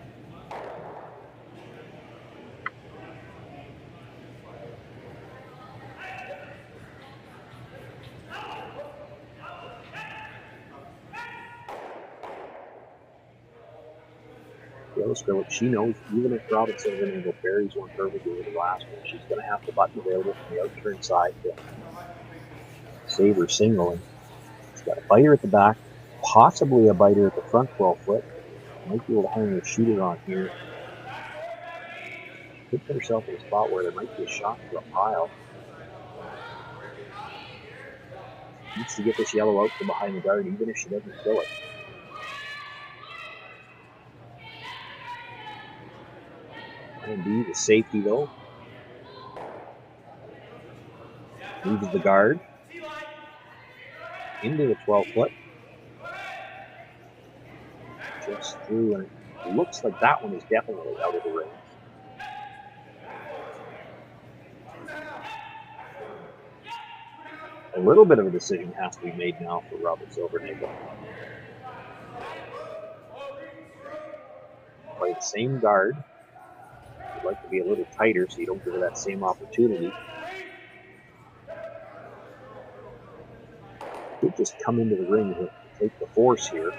Kayla Skrlik, she knows even if Robyn Silvernagle buries one perfectly with the last one, she's going to have the button available from the out-turn side to save her single. And she's got a biter at the back, possibly a biter at the front 12-foot. Might be able to hang her shooter on here. Could put herself in a spot where there might be a shot to a pile. Needs to get this yellow out from behind the guard, even if she doesn't kill it. Plan B, the safety though. Moves the guard into the 12-foot. Just through, and it looks like that one is definitely out of the range. A little bit of a decision has to be made now for Robyn Silvernagle. Play the same guard. You'd like to be a little tighter so you don't give her that same opportunity. Could just come into the ring to take the force here.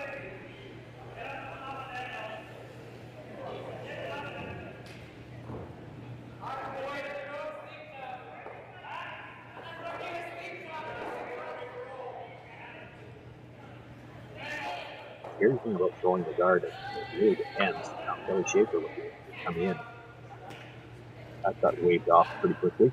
Here's the thing about throwing the guard. It really depends. Now, Kelly Schaefer would come in. That got waved off pretty quickly.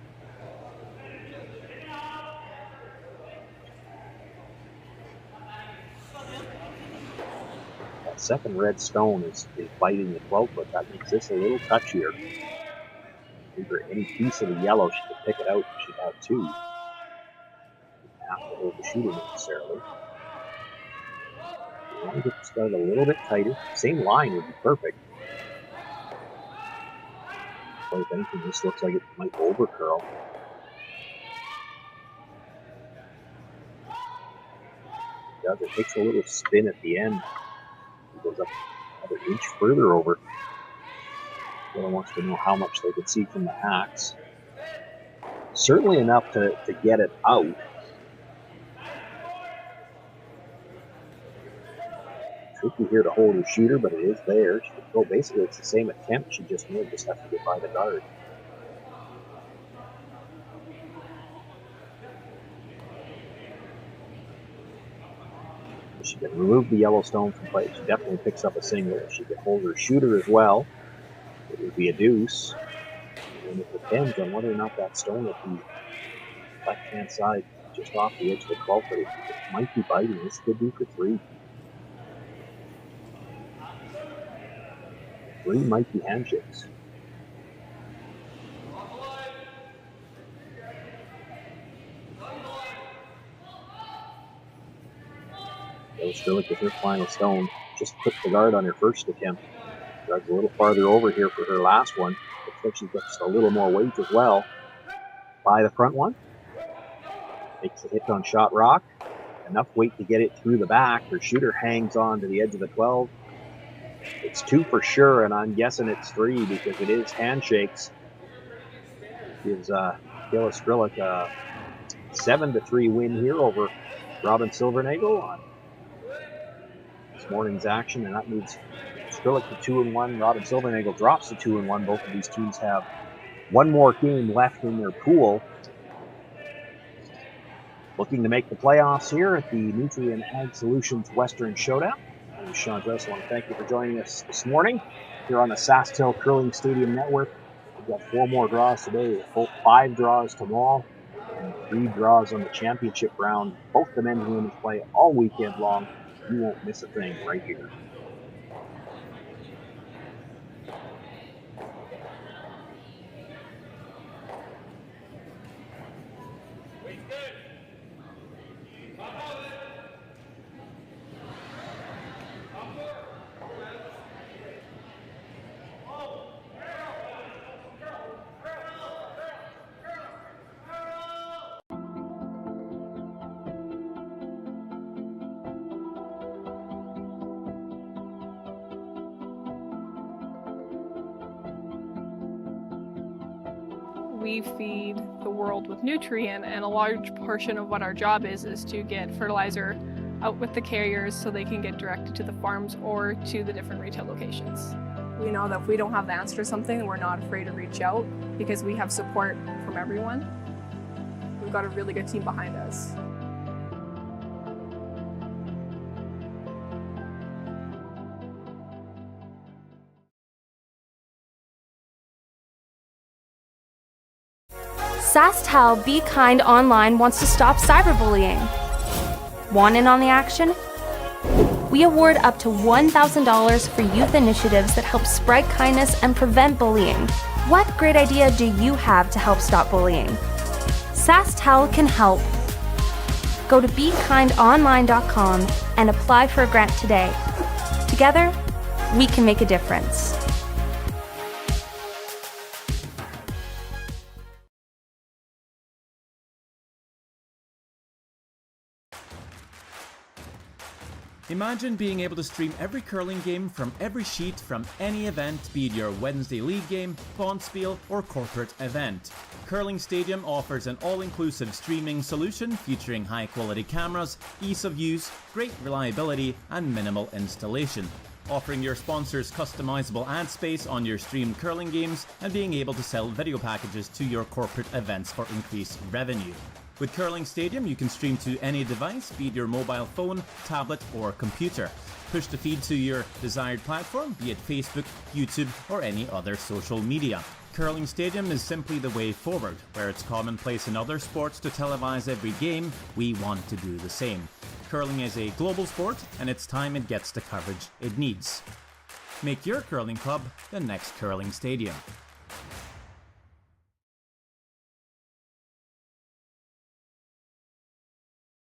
That second red stone is biting the 12-foot. That makes this a little touchier. Give her any piece of the yellow, she could pick it out. She'd have two. She wouldn't have to hold the shooter necessarily. You want to get this guard a little bit tighter. Same line would be perfect. But if anything, this looks like it might overcurl. It does. It takes a little spin at the end. It goes up another inch further over. Kayla wants to know how much they could see from the hacks. Certainly enough to get it out. Tricky here to hold her shooter, but it is there. She can go. Basically, it's the same attempt she just made, just has to get by the guard. She can remove the Yellowstone from play. She definitely picks up a single. If she could hold her shooter as well, it would be a deuce. And it depends on whether or not that stone at the left-hand side, just off the edge of the 12, but it might be biting. This could be for three. Three might be handshakes. Kayla Skrlik with her final stone. Just put the guard on her first attempt. Guard's a little farther over here for her last one. Looks like she's got just a little more weight as well. By the front one. Makes a hit on shot rock. Enough weight to get it through the back. Her shooter hangs on to the edge of the 12. It's two for sure, and I'm guessing it's three because it is handshakes. Gives Kayla Skrlik a 7-3 win here over Robyn Silvernagle on this morning's action, and that moves Skrlik to 2-1. Robyn Silvernagle drops to 2-1. Both of these teams have one more game left in their pool. Looking to make the playoffs here at the Nutrien Ag Solutions Western Showdown. I'm Sean Dress. I want to thank you for joining us this morning here on the SaskTel Curling Stadium Network. We've got 4 more draws today, 5 draws tomorrow, and 3 draws on the championship round. Both the men and women's play all weekend long. You won't miss a thing right here. We feed the world with Nutrien, and a large portion of what our job is to get fertilizer out with the carriers so they can get directed to the farms or to the different retail locations. We know that if we don't have the answer to something, we're not afraid to reach out because we have support from everyone. We've got a really good team behind us. SaskTel Be Kind Online wants to stop cyberbullying. Want in on the action? We award up to $1,000 for youth initiatives that help spread kindness and prevent bullying. What great idea do you have to help stop bullying? SaskTel can help. Go to BeKindOnline.com and apply for a grant today. Together, we can make a difference. Imagine being able to stream every curling game from every sheet from any event, be it your Wednesday league game, bonspiel, or corporate event. Curling Stadium offers an all-inclusive streaming solution featuring high-quality cameras, ease of use, great reliability, and minimal installation. Offering your sponsors customizable ad space on your streamed curling games and being able to sell video packages to your corporate events for increased revenue. With Curling Stadium, you can stream to any device, be it your mobile phone, tablet, or computer. Push the feed to your desired platform, be it Facebook, YouTube, or any other social media. Curling Stadium is simply the way forward. Where it's commonplace in other sports to televise every game, we want to do the same. Curling is a global sport, and it's time it gets the coverage it needs. Make your curling club the next Curling Stadium.